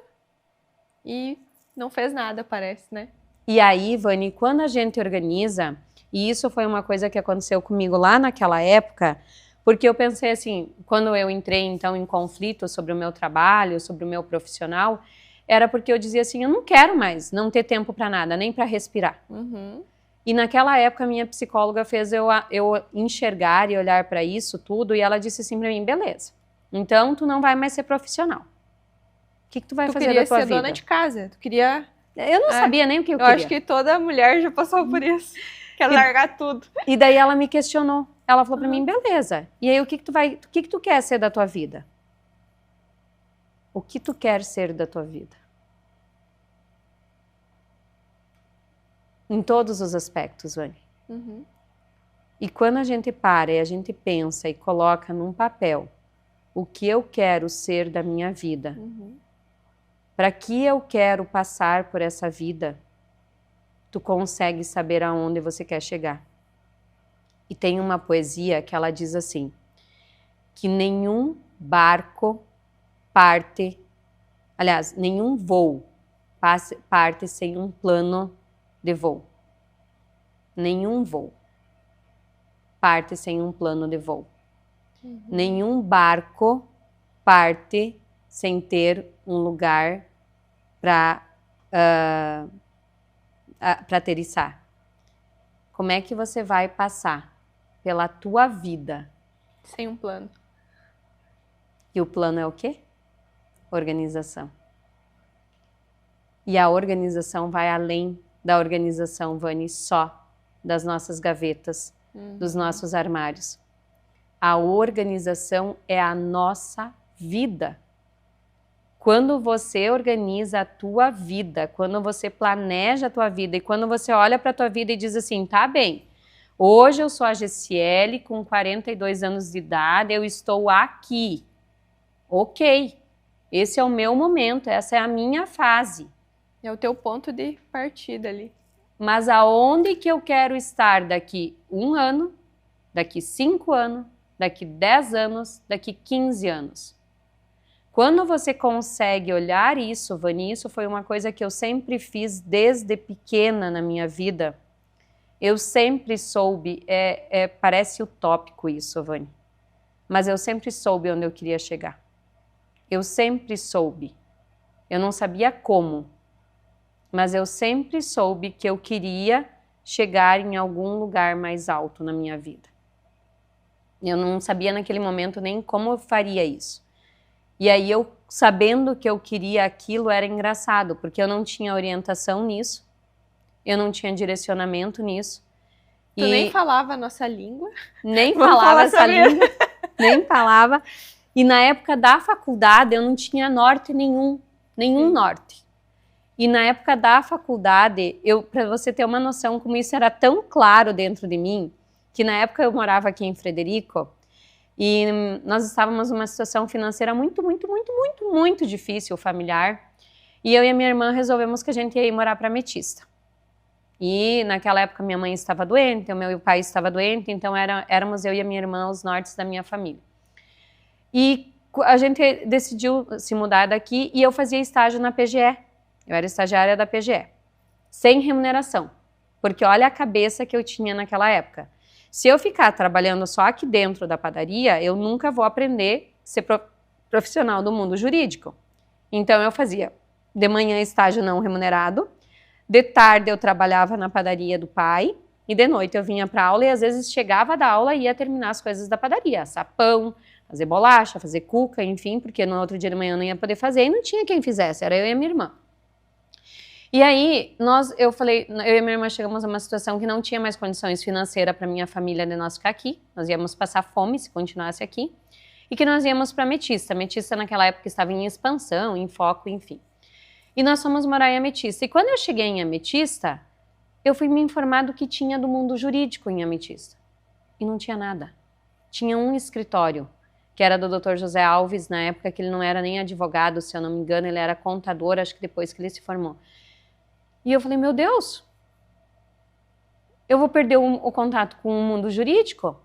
e não fez nada, parece, né? E aí, Vani, quando a gente organiza, e isso foi uma coisa que aconteceu comigo lá naquela época, porque eu pensei assim, quando eu entrei então em conflito sobre o meu trabalho, sobre o meu profissional, era porque eu dizia assim, eu não quero mais não ter tempo para nada, nem para respirar. E naquela época, a minha psicóloga fez eu enxergar e olhar para isso tudo, e ela disse assim para mim, beleza, então tu não vai mais ser profissional. O que tu vai fazer da tua vida? Tu queria ser dona de casa, tu queria... Eu não sabia nem o que eu queria. Eu acho que toda mulher já passou por isso, quer largar tudo. E daí ela me questionou, ela falou para mim, beleza, e aí o que tu quer ser da tua vida? O que tu quer ser da tua vida? Em todos os aspectos, Vani. E quando a gente para e a gente pensa e coloca num papel o que eu quero ser da minha vida, para que eu quero passar por essa vida, tu consegue saber aonde você quer chegar. E tem uma poesia que ela diz assim, que nenhum barco parte, aliás, nenhum voo parte sem um plano de voo. Nenhum voo parte sem um plano de voo. Nenhum barco parte sem ter um lugar para para aterrissar. Como é que você vai passar pela tua vida? Sem um plano. E o plano é o quê? Organização. E a organização vai além da organização, Vani, só das nossas gavetas, dos nossos armários. A organização é a nossa vida. Quando você organiza a tua vida, quando você planeja a tua vida e quando você olha para a tua vida e diz assim, tá bem, hoje eu sou a Gessiele com 42 anos de idade, eu estou aqui. Ok, esse é o meu momento, essa é a minha fase. É o teu ponto de partida ali. Mas aonde que eu quero estar daqui 1 ano, daqui 5 anos, daqui 10 anos, daqui 15 anos? Quando você consegue olhar isso, Vani, isso foi uma coisa que eu sempre fiz desde pequena na minha vida. Eu sempre soube, parece utópico isso, Vani, mas eu sempre soube onde eu queria chegar. Eu sempre soube. Eu não sabia como, mas eu sempre soube que eu queria chegar em algum lugar mais alto na minha vida. Eu não sabia naquele momento nem como eu faria isso. E aí eu, sabendo que eu queria aquilo, era engraçado, porque eu não tinha orientação nisso, eu não tinha direcionamento nisso. Tu nem falava a nossa língua? Nem falava essa língua, nem falava. E na época da faculdade eu não tinha norte nenhum norte. E na época da faculdade, para você ter uma noção como isso era tão claro dentro de mim, que na época eu morava aqui em Frederico, e nós estávamos numa situação financeira muito difícil, familiar. E eu e a minha irmã resolvemos que a gente ia ir morar para Ametista. E naquela época minha mãe estava doente, o meu pai estava doente, então éramos eu e a minha irmã os nortes da minha família. E a gente decidiu se mudar daqui e eu fazia estágio na PGE. Eu era estagiária da PGE, sem remuneração, porque olha a cabeça que eu tinha naquela época. Se eu ficar trabalhando só aqui dentro da padaria, eu nunca vou aprender a ser profissional do mundo jurídico. Então eu fazia de manhã estágio não remunerado, de tarde eu trabalhava na padaria do pai e de noite eu vinha para aula e às vezes chegava da aula e ia terminar as coisas da padaria, assar pão, fazer bolacha, fazer cuca, enfim, porque no outro dia de manhã eu não ia poder fazer e não tinha quem fizesse, era eu e a minha irmã. E aí, eu e minha irmã chegamos a uma situação que não tinha mais condições financeiras para minha família de nós ficar aqui, nós íamos passar fome se continuasse aqui, e que nós íamos para Ametista. Ametista naquela época estava em expansão, em foco, enfim. E nós fomos morar em Ametista. E quando eu cheguei em Ametista, eu fui me informar do que tinha do mundo jurídico em Ametista. E não tinha nada. Tinha um escritório, que era do Dr. José Alves, na época que ele não era nem advogado, se eu não me engano, ele era contador, acho que depois que ele se formou. E eu falei, meu Deus, eu vou perder o contato com o mundo jurídico?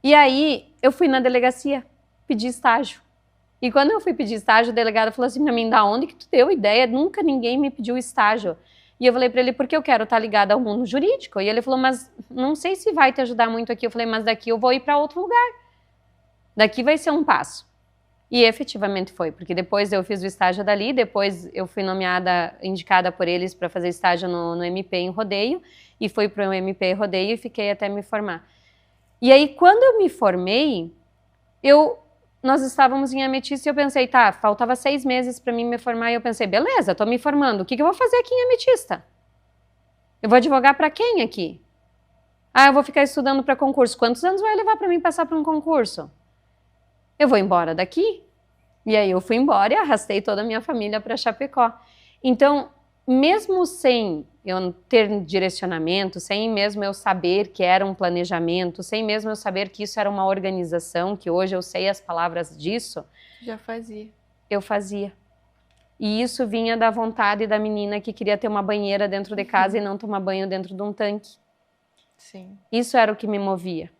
E aí, eu fui na delegacia pedir estágio. E quando eu fui pedir estágio, o delegado falou assim pra mim, da onde que tu deu ideia? Nunca ninguém me pediu estágio. E eu falei pra ele, porque eu quero estar ligada ao mundo jurídico. E ele falou, mas não sei se vai te ajudar muito aqui. Eu falei, mas daqui eu vou ir para outro lugar. Daqui vai ser um passo. E efetivamente foi, porque depois eu fiz o estágio dali, depois eu fui indicada por eles para fazer estágio no MP em Rodeio, e fui para o MP em Rodeio e fiquei até me formar. E aí, quando eu me formei, nós estávamos em Ametista e eu pensei, tá, faltava 6 meses para mim me formar, e eu pensei, beleza, estou me formando, o que eu vou fazer aqui em Ametista? Eu vou advogar para quem aqui? Ah, eu vou ficar estudando para concurso. Quantos anos vai levar para mim passar para um concurso? Eu vou embora daqui. E aí eu fui embora e arrastei toda a minha família para Chapecó. Então, mesmo sem eu ter direcionamento, sem mesmo eu saber que era um planejamento, sem mesmo eu saber que isso era uma organização, que hoje eu sei as palavras disso. Já fazia. Eu fazia. E isso vinha da vontade da menina que queria ter uma banheira dentro de casa e não tomar banho dentro de um tanque. Sim. Isso era o que me movia.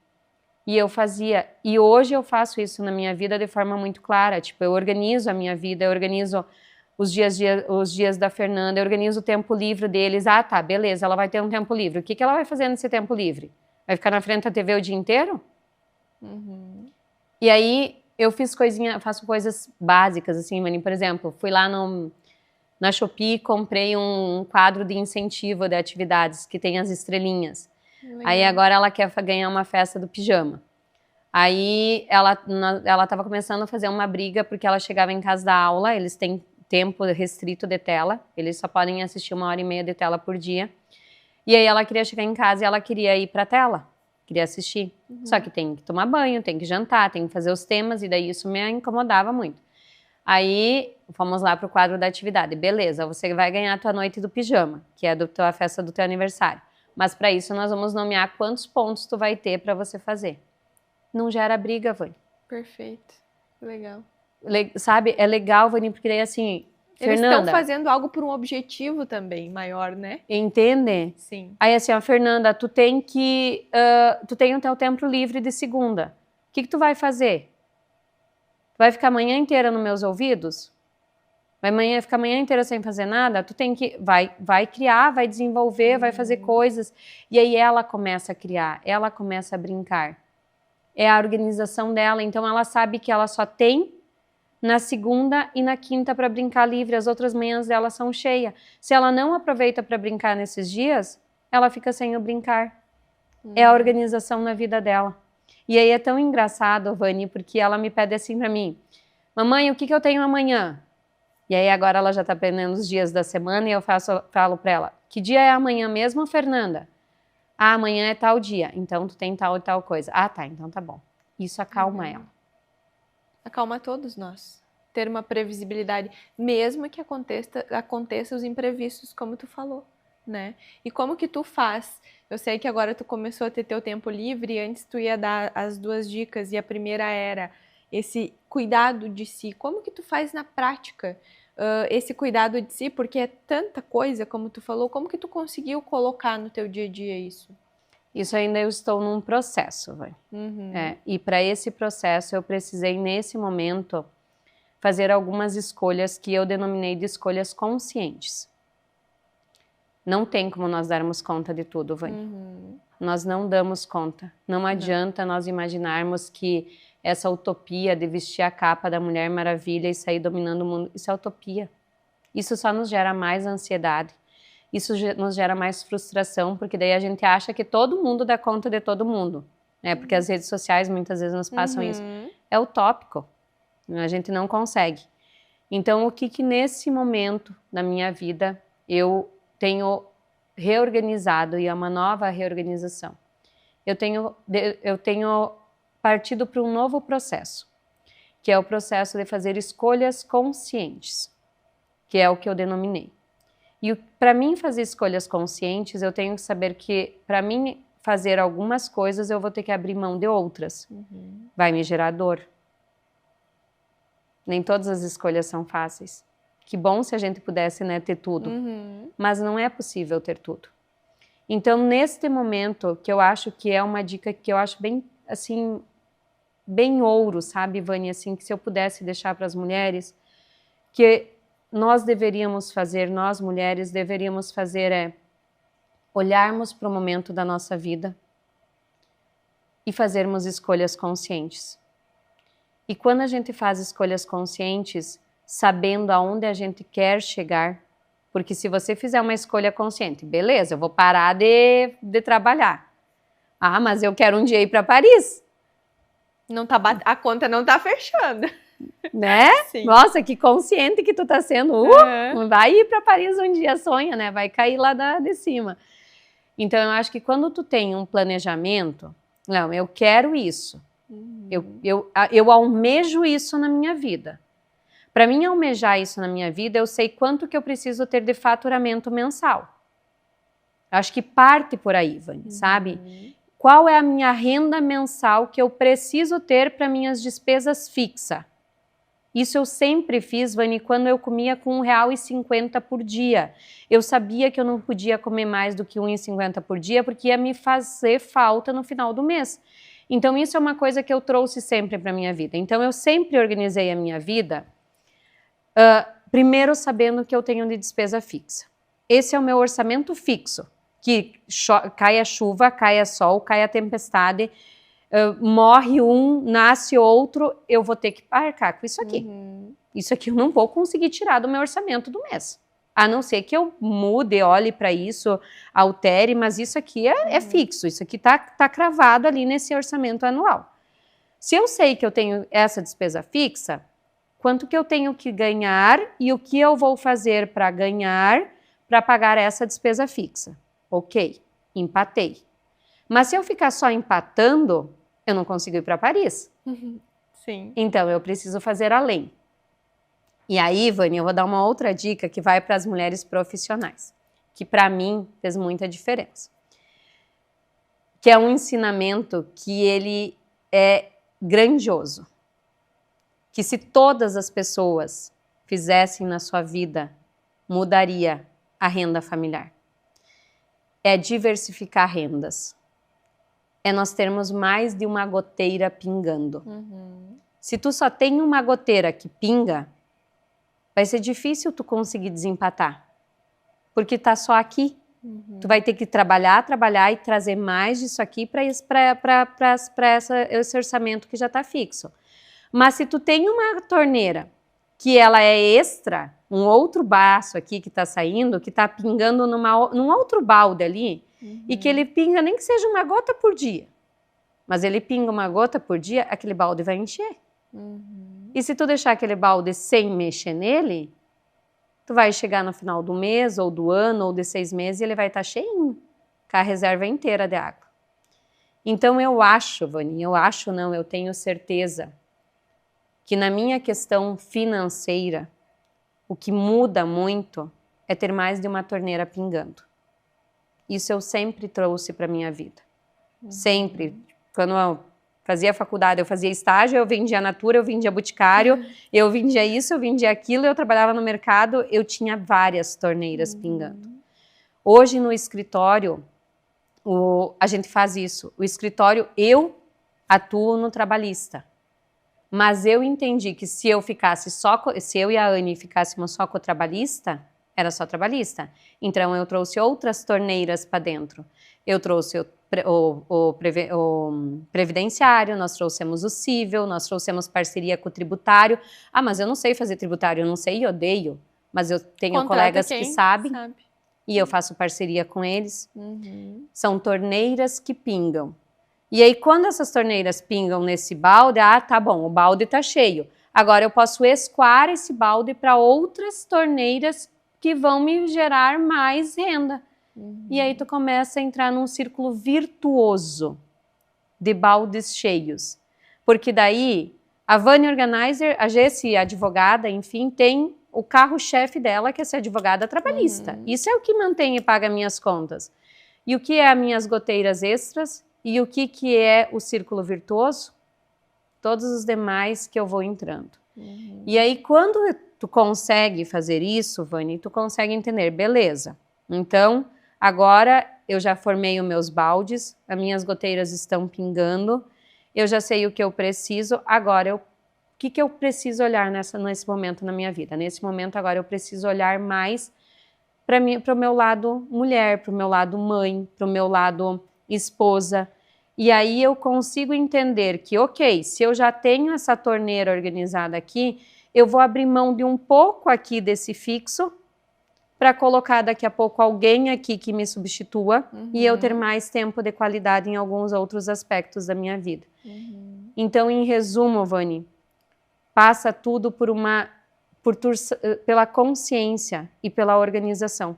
E eu fazia, e hoje eu faço isso na minha vida de forma muito clara, tipo, eu organizo a minha vida, eu organizo os dias da Fernanda, eu organizo o tempo livre deles. Ah, tá, beleza, ela vai ter um tempo livre. O que ela vai fazer nesse tempo livre? Vai ficar na frente da TV o dia inteiro? E aí, eu faço coisas básicas, assim, por exemplo, fui lá Na Shopee, comprei um quadro de incentivo de atividades que tem as estrelinhas. Aí agora ela quer ganhar uma festa do pijama. Aí ela estava começando a fazer uma briga porque ela chegava em casa da aula, eles têm tempo restrito de tela, eles só podem assistir 1h30 de tela por dia. E aí ela queria chegar em casa e ela queria ir para a tela, queria assistir. Só que tem que tomar banho, tem que jantar, tem que fazer os temas, e daí isso me incomodava muito. Aí fomos lá pro quadro da atividade. Beleza, você vai ganhar a tua noite do pijama, que é a festa do teu aniversário. Mas para isso nós vamos nomear quantos pontos tu vai ter para você fazer. Não gera briga, Vani. Perfeito. Legal. Sabe, é legal, Vani, porque daí assim, eles Fernanda... estão fazendo algo por um objetivo também maior, né? Entende? Sim. Aí assim, ó, Fernanda, tu tem o teu tempo livre de segunda. O que tu vai fazer? Vai ficar a manhã inteira nos meus ouvidos? Vai ficar a manhã inteira sem fazer nada? Tu tem que... Vai criar, vai desenvolver, vai fazer coisas. E aí ela começa a criar, ela começa a brincar. É a organização dela, então ela sabe que ela só tem na segunda e na quinta para brincar livre, as outras manhãs dela são cheias. Se ela não aproveita para brincar nesses dias, ela fica sem o brincar. É a organização na vida dela. E aí é tão engraçado, Vani, porque ela me pede assim para mim, mamãe, o que eu tenho amanhã? E aí agora ela já está aprendendo os dias da semana e eu falo para ela, que dia é amanhã mesmo, Fernanda? Ah, amanhã é tal dia, então tu tem tal e tal coisa. Ah, tá, então tá bom. Isso acalma ela. Acalma todos nós. Ter uma previsibilidade, mesmo que aconteça os imprevistos, como tu falou, né? E como que tu faz? Eu sei que agora tu começou a ter teu tempo livre e antes tu ia dar as 2 dicas e a primeira era esse cuidado de si. Como que tu faz na prática esse cuidado de si? Porque é tanta coisa, como tu falou, como que tu conseguiu colocar no teu dia a dia isso? Isso ainda eu estou num processo, vai. E para esse processo eu precisei, nesse momento, fazer algumas escolhas que eu denominei de escolhas conscientes. Não tem como nós darmos conta de tudo, Vani. Nós não damos conta. Não adianta nós imaginarmos que essa utopia de vestir a capa da Mulher Maravilha e sair dominando o mundo, isso é utopia. Isso só nos gera mais ansiedade. Isso nos gera mais frustração, porque daí a gente acha que todo mundo dá conta de todo mundo, né? Porque as redes sociais muitas vezes nos passam isso. É utópico, a gente não consegue. Então, o que nesse momento da minha vida eu tenho reorganizado, e é uma nova reorganização. Eu tenho partido para um novo processo, que é o processo de fazer escolhas conscientes, que é o que eu denominei. E para mim fazer escolhas conscientes, eu tenho que saber que para mim fazer algumas coisas, eu vou ter que abrir mão de outras. Vai me gerar dor. Nem todas as escolhas são fáceis. Que bom se a gente pudesse, né, ter tudo. Mas não é possível ter tudo. Então, neste momento, que eu acho que é uma dica que eu acho bem, assim, bem ouro, sabe, Vani, assim, que se eu pudesse deixar para as mulheres, que nós deveríamos fazer, nós mulheres deveríamos fazer olharmos para o momento da nossa vida e fazermos escolhas conscientes. E quando a gente faz escolhas conscientes, sabendo aonde a gente quer chegar, porque se você fizer uma escolha consciente, beleza, eu vou parar de trabalhar. Ah, mas eu quero um dia ir para Paris. A conta não tá fechando. Né? Sim. Nossa, que consciente que tu tá sendo. Vai ir para Paris um dia, sonha, né? Vai cair lá de cima. Então, eu acho que quando tu tem um planejamento, não, eu quero isso. Eu almejo isso na minha vida. Para mim almejar isso na minha vida, eu sei quanto que eu preciso ter de faturamento mensal. Acho que parte por aí, Vani, sabe? Qual é a minha renda mensal que eu preciso ter para minhas despesas fixas? Isso eu sempre fiz, Vani, quando eu comia com R$1,50 por dia. Eu sabia que eu não podia comer mais do que R$1,50 por dia, porque ia me fazer falta no final do mês. Então, isso é uma coisa que eu trouxe sempre para a minha vida. Então, eu sempre organizei a minha vida, primeiro sabendo que eu tenho de despesa fixa. Esse é o meu orçamento fixo, que caia chuva, caia sol, caia tempestade, morre um, nasce outro, eu vou ter que arcar com isso aqui. Isso aqui eu não vou conseguir tirar do meu orçamento do mês. A não ser que eu mude, olhe para isso, altere, mas isso aqui é fixo, isso aqui tá cravado ali nesse orçamento anual. Se eu sei que eu tenho essa despesa fixa, quanto que eu tenho que ganhar e o que eu vou fazer para ganhar para pagar essa despesa fixa? Ok, empatei. Mas se eu ficar só empatando, eu não consigo ir para Paris. Sim. Então, eu preciso fazer além. E aí, Vânia, eu vou dar uma outra dica que vai para as mulheres profissionais, que para mim fez muita diferença. Que é um ensinamento que ele é grandioso. Que se todas as pessoas fizessem na sua vida, mudaria a renda familiar. É diversificar rendas. É nós termos mais de uma goteira pingando. Se tu só tem uma goteira que pinga, vai ser difícil tu conseguir desempatar, porque tá só aqui. Tu vai ter que trabalhar e trazer mais disso aqui para esse orçamento que já está fixo. Mas se tu tem uma torneira que ela é extra, um outro baço aqui que está saindo, que está pingando num outro balde ali, e que ele pinga nem que seja uma gota por dia, mas ele pinga uma gota por dia, aquele balde vai encher. E se tu deixar aquele balde sem mexer nele, tu vai chegar no final do mês, ou do ano, ou de 6 meses, e ele vai estar cheinho, com a reserva inteira de água. Então eu acho, Vani, eu tenho certeza que na minha questão financeira, o que muda muito é ter mais de uma torneira pingando. Isso eu sempre trouxe para minha vida. Sempre. Quando eu fazia faculdade, eu fazia estágio, eu vendia Natura, eu vendia Boticário, eu vendia isso, eu vendia aquilo, eu trabalhava no mercado, eu tinha várias torneiras pingando. Hoje no escritório, a gente faz isso. O escritório, eu atuo no trabalhista. Mas eu entendi que se eu e a Anne ficássemos só com o trabalhista, era só trabalhista. Então eu trouxe outras torneiras para dentro. Eu trouxe o previdenciário, nós trouxemos o cível, nós trouxemos parceria com o tributário. Ah, mas eu não sei fazer tributário, eu não sei e odeio. Mas eu tenho colegas que sabem e eu faço parceria com eles. São torneiras que pingam. E aí, quando essas torneiras pingam nesse balde, tá bom, o balde tá cheio. Agora eu posso escoar esse balde para outras torneiras que vão me gerar mais renda. E aí tu começa a entrar num círculo virtuoso de baldes cheios. Porque daí, a Vani Organizer, a Gessi, advogada, enfim, tem o carro-chefe dela, que é ser advogada trabalhista. Isso é o que mantém e paga minhas contas. E o que é as minhas goteiras extras? E o que é o círculo virtuoso? Todos os demais que eu vou entrando. E aí, quando tu consegue fazer isso, Vani, tu consegue entender, beleza. Então, agora eu já formei os meus baldes, as minhas goteiras estão pingando, eu já sei o que eu preciso, agora o que eu preciso olhar nesse momento na minha vida? Nesse momento agora eu preciso olhar mais para o meu lado mulher, para o meu lado mãe, para o meu lado esposa. E aí eu consigo entender que, ok, se eu já tenho essa torneira organizada aqui, eu vou abrir mão de um pouco aqui desse fixo para colocar daqui a pouco alguém aqui que me substitua e eu ter mais tempo de qualidade em alguns outros aspectos da minha vida. Então, em resumo, Vani, passa tudo pela consciência e pela organização.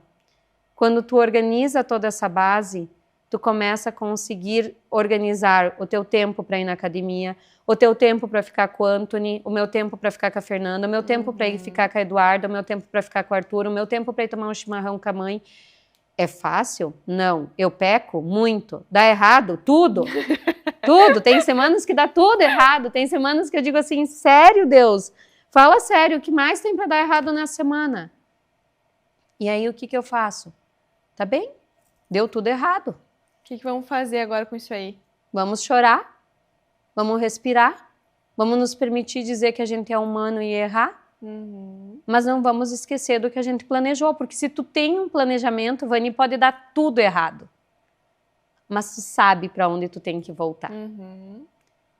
Quando tu organiza toda essa base, tu começa a conseguir organizar o teu tempo para ir na academia, o teu tempo para ficar com o Anthony, o meu tempo para ficar com a Fernanda, o meu tempo para ir ficar com a Eduarda, o meu tempo para ficar com o Arthur, o meu tempo para ir tomar um chimarrão com a mãe. É fácil? Não. Eu peco muito. Dá errado? Tudo. Tudo. Tem semanas que dá tudo errado. Tem semanas que eu digo assim, sério, Deus? Fala sério, o que mais tem para dar errado na semana? E aí, o que eu faço? Tá bem? Deu tudo errado. O que vamos fazer agora com isso aí? Vamos chorar, vamos respirar, vamos nos permitir dizer que a gente é humano e errar, mas não vamos esquecer do que a gente planejou, porque se tu tem um planejamento, Vani, pode dar tudo errado, mas tu sabe para onde tu tem que voltar.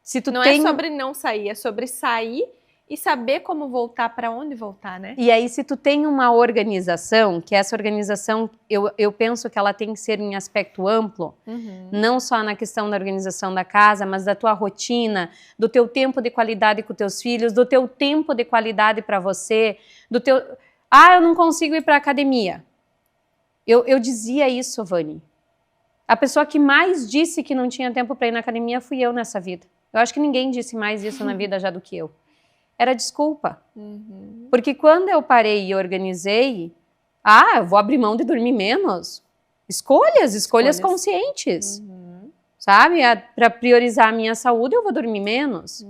Se tu não é sobre não sair, é sobre sair e saber como voltar, para onde voltar, né? E aí, se tu tem uma organização, que essa organização, eu penso que ela tem que ser em aspecto amplo, não só na questão da organização da casa, mas da tua rotina, do teu tempo de qualidade com teus filhos, do teu tempo de qualidade para você, do teu... Ah, eu não consigo ir para a academia. Eu dizia isso, Vani. A pessoa que mais disse que não tinha tempo para ir na academia fui eu nessa vida. Eu acho que ninguém disse mais isso na vida já do que eu. Era desculpa. Porque quando eu parei e organizei, eu vou abrir mão de dormir menos. Escolhas conscientes. Sabe? Para priorizar a minha saúde, eu vou dormir menos.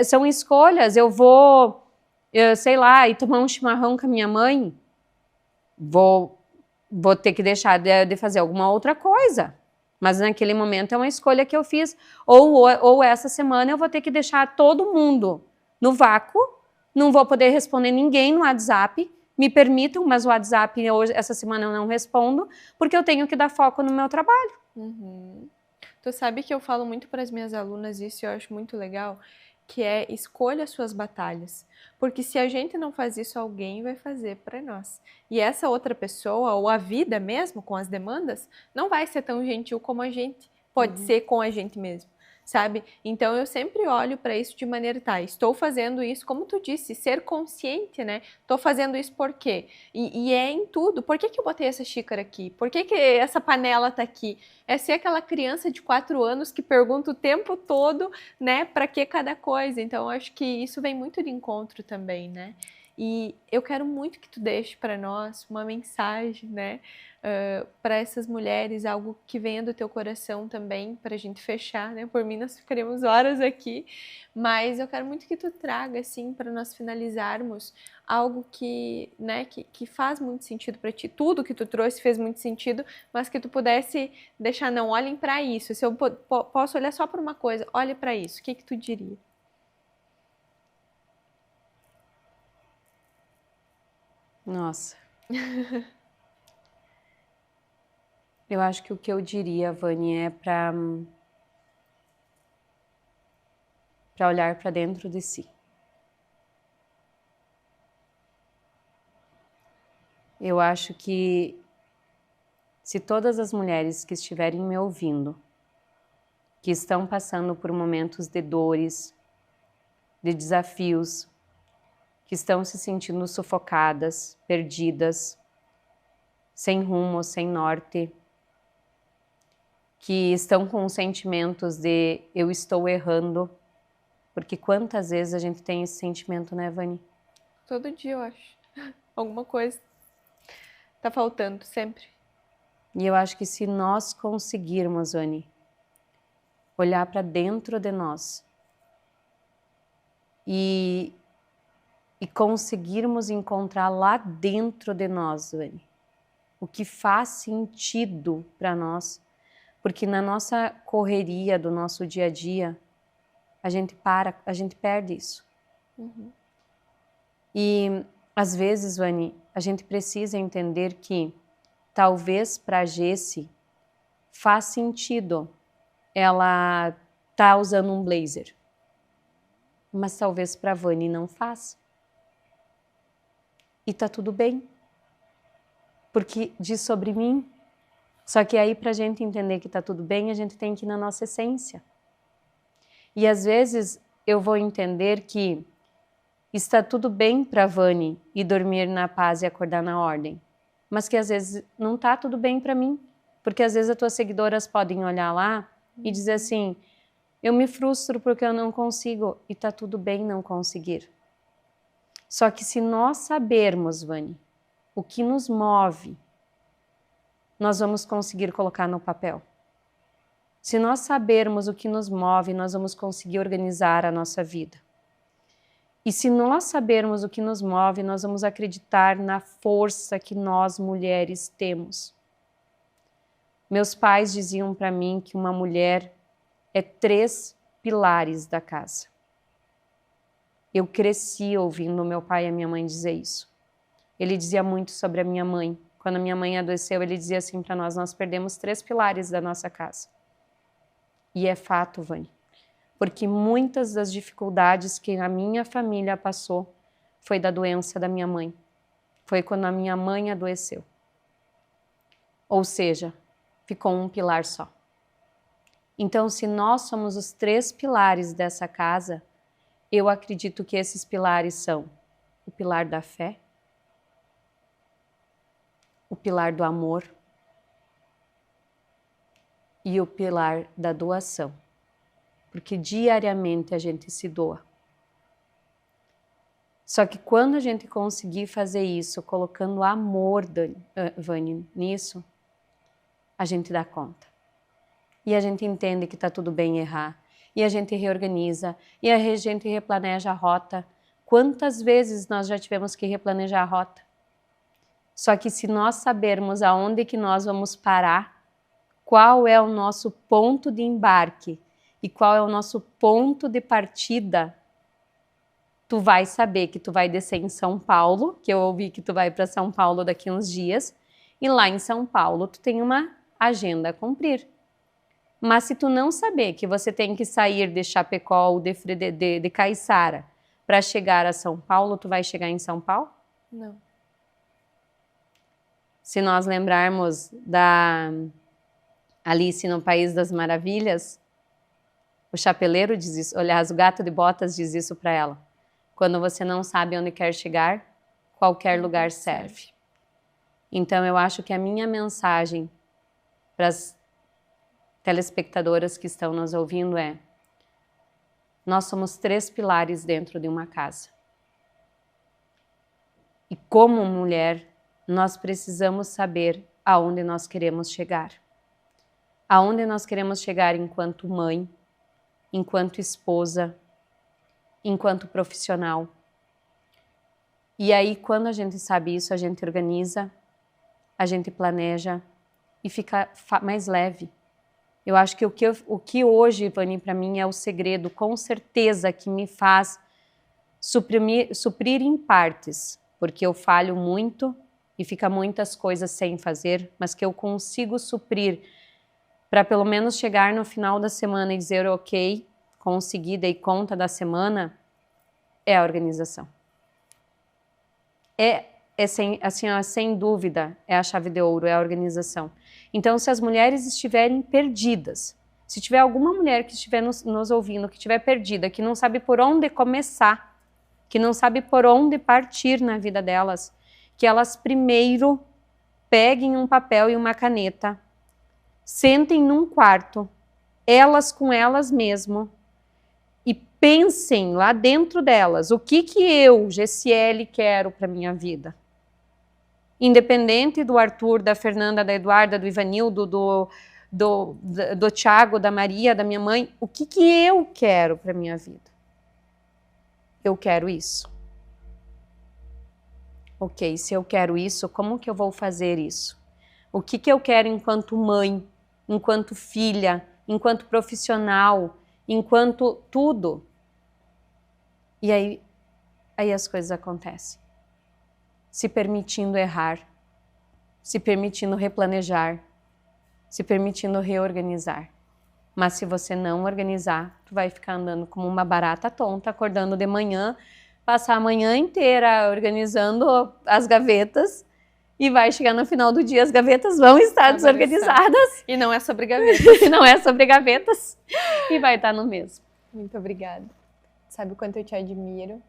São escolhas. Eu vou, sei lá, ir tomar um chimarrão com a minha mãe. Vou ter que deixar de fazer alguma outra coisa. Mas naquele momento é uma escolha que eu fiz. Ou essa semana eu vou ter que deixar todo mundo no vácuo, não vou poder responder ninguém no WhatsApp, me permitam, mas o WhatsApp essa semana eu não respondo, porque eu tenho que dar foco no meu trabalho. Tu sabe que eu falo muito para as minhas alunas isso, e eu acho muito legal, que é escolha as suas batalhas. Porque se a gente não faz isso, alguém vai fazer para nós. E essa outra pessoa, ou a vida mesmo, com as demandas, não vai ser tão gentil como a gente pode ser com a gente mesmo, sabe? Então eu sempre olho para isso de maneira, estou fazendo isso, como tu disse, ser consciente, né? Estou fazendo isso por quê? E é em tudo. Por que eu botei essa xícara aqui? Por que essa panela tá aqui? É ser aquela criança de 4 anos que pergunta o tempo todo, né, para que cada coisa. Então eu acho que isso vem muito de encontro também, né? E eu quero muito que tu deixe para nós uma mensagem, né, para essas mulheres, algo que venha do teu coração também, para a gente fechar, né? Por mim nós ficaremos horas aqui, mas eu quero muito que tu traga, assim, para nós finalizarmos, algo que, né, que faz muito sentido para ti. Tudo que tu trouxe fez muito sentido, mas que tu pudesse deixar, não, olhem para isso. Se eu posso olhar só para uma coisa, olhe para isso. O que tu diria? Nossa. Eu acho que o que eu diria, Vani, é para olhar para dentro de si. Eu acho que se todas as mulheres que estiverem me ouvindo, que estão passando por momentos de dores, de desafios, que estão se sentindo sufocadas, perdidas, sem rumo, sem norte, que estão com sentimentos de eu estou errando, porque quantas vezes a gente tem esse sentimento, né, Vani? Todo dia, eu acho. Alguma coisa tá faltando, sempre. E eu acho que se nós conseguirmos, Vani, olhar para dentro de nós e conseguirmos encontrar lá dentro de nós, Vani, o que faz sentido para nós, porque na nossa correria do nosso dia a dia, a gente perde isso. E às vezes, Vani, a gente precisa entender que talvez para a Jessi faz sentido ela tá usando um blazer, mas talvez para a Vani não faz. E tá tudo bem, porque diz sobre mim. Só que aí, para a gente entender que tá tudo bem, a gente tem que ir na nossa essência. E às vezes eu vou entender que está tudo bem para a Vani ir dormir na paz e acordar na ordem, mas que às vezes não tá tudo bem para mim, porque às vezes as tuas seguidoras podem olhar lá e dizer assim, eu me frustro porque eu não consigo, e tá tudo bem não conseguir. Só que se nós sabermos, Vani, o que nos move, nós vamos conseguir colocar no papel. Se nós sabermos o que nos move, nós vamos conseguir organizar a nossa vida. E se nós sabermos o que nos move, nós vamos acreditar na força que nós mulheres temos. Meus pais diziam para mim que uma mulher é 3 pilares da casa. Eu cresci ouvindo meu pai e a minha mãe dizer isso. Ele dizia muito sobre a minha mãe. Quando a minha mãe adoeceu, ele dizia assim para nós perdemos 3 pilares da nossa casa. E é fato, Vani. porque muitas das dificuldades que a minha família passou foi da doença da minha mãe. Foi quando a minha mãe adoeceu. Ou seja, ficou um pilar só. Então, se nós somos os 3 pilares dessa casa, eu acredito que esses pilares são o pilar da fé, o pilar do amor e o pilar da doação. Porque diariamente a gente se doa. Só que quando a gente conseguir fazer isso, colocando amor, Vani, nisso, a gente dá conta. E a gente entende que está tudo bem errar. E a gente reorganiza. E a gente replaneja a rota. Quantas vezes nós já tivemos que replanejar a rota? Só que se nós sabermos aonde que nós vamos parar, qual é o nosso ponto de embarque e qual é o nosso ponto de partida, tu vai saber que tu vai descer em São Paulo, que eu ouvi que tu vai para São Paulo daqui uns dias, e lá em São Paulo tu tem uma agenda a cumprir. Mas se tu não saber que você tem que sair de Chapecó ou de Caiçara para chegar a São Paulo, tu vai chegar em São Paulo? Não. Se nós lembrarmos da Alice no País das Maravilhas, o chapeleiro diz isso, aliás, o gato de botas diz isso para ela. Quando você não sabe onde quer chegar, qualquer lugar serve. Então, eu acho que a minha mensagem para as telespectadoras que estão nos ouvindo é: nós somos 3 pilares dentro de uma casa. E como mulher, nós precisamos saber aonde nós queremos chegar. Aonde nós queremos chegar enquanto mãe, enquanto esposa, enquanto profissional. E aí, quando a gente sabe isso, a gente organiza, a gente planeja e fica mais leve. Eu acho que o que hoje, Vani, para mim é o segredo, com certeza, que me faz suprir em partes, porque eu falho muito e fica muitas coisas sem fazer, mas que eu consigo suprir para pelo menos chegar no final da semana e dizer, ok, consegui, dei conta da semana, é a organização. Sem dúvida, é a chave de ouro, é a organização. Então, se as mulheres estiverem perdidas, se tiver alguma mulher que estiver nos ouvindo, que estiver perdida, que não sabe por onde começar, que não sabe por onde partir na vida delas, que elas primeiro peguem um papel e uma caneta, sentem num quarto, elas com elas mesmas, e pensem lá dentro delas, o que eu, Gessiele, quero para minha vida. Independente do Arthur, da Fernanda, da Eduarda, do Ivanildo, do Thiago, da Maria, da minha mãe, o que eu quero para minha vida? Eu quero isso. Ok, se eu quero isso, como que eu vou fazer isso? O que eu quero enquanto mãe, enquanto filha, enquanto profissional, enquanto tudo? E aí as coisas acontecem. Se permitindo errar, se permitindo replanejar, se permitindo reorganizar. Mas se você não organizar, tu vai ficar andando como uma barata tonta, acordando de manhã, passar a manhã inteira organizando as gavetas e vai chegar no final do dia, as gavetas vão estar desorganizadas. E não é sobre gavetas. E não é sobre gavetas. E vai estar no mesmo. Muito obrigada. Sabe o quanto eu te admiro.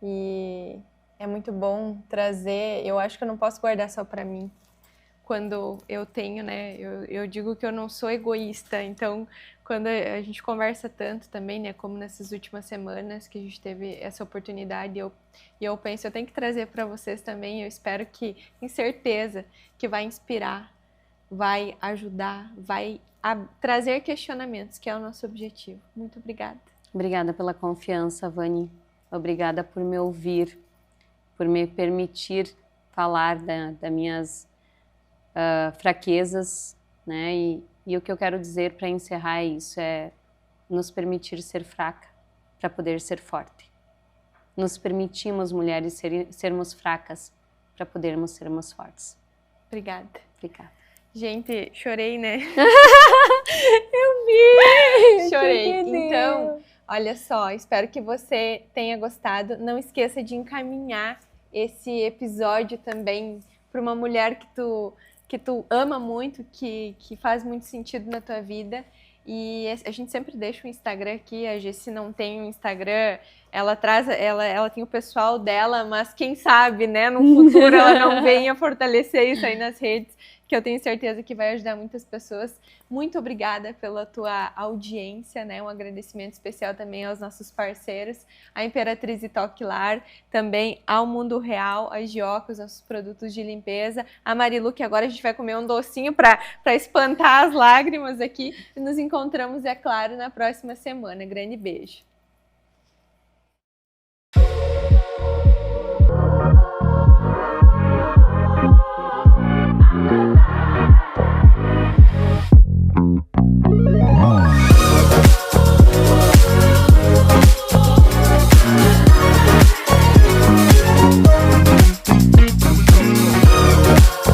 E é muito bom trazer, eu acho que eu não posso guardar só para mim. Quando eu tenho, né, eu digo que eu não sou egoísta, então quando a gente conversa tanto também, né, como nessas últimas semanas que a gente teve essa oportunidade, eu penso, eu tenho que trazer para vocês também, eu espero que, tenho certeza, que vai inspirar, vai ajudar, vai trazer questionamentos, que é o nosso objetivo. Muito obrigada. Obrigada pela confiança, Vani. Obrigada por me ouvir, por me permitir falar das minhas fraquezas, né? E o que eu quero dizer para encerrar é isso, é nos permitir ser fraca para poder ser forte. Nos permitimos, mulheres, sermos fracas para podermos sermos fortes. Obrigada. Obrigada. Gente, chorei, né? Eu vi! Chorei. Que Então, olha só, espero que você tenha gostado. Não esqueça de encaminhar esse episódio também para uma mulher que tu ama muito, que faz muito sentido na tua vida. E a gente sempre deixa o Instagram aqui, a Jessi não tem o Instagram, ela tem o pessoal dela, mas quem sabe, né, no futuro ela não venha fortalecer isso aí nas redes, que eu tenho certeza que vai ajudar muitas pessoas. Muito obrigada pela tua audiência, né? Um agradecimento especial também aos nossos parceiros, a Imperatriz e Toque Lar, também ao Mundo Real, a Gioca, os nossos produtos de limpeza, a Marilu, que agora a gente vai comer um docinho para espantar as lágrimas aqui. E nos encontramos, é claro, na próxima semana. Grande beijo.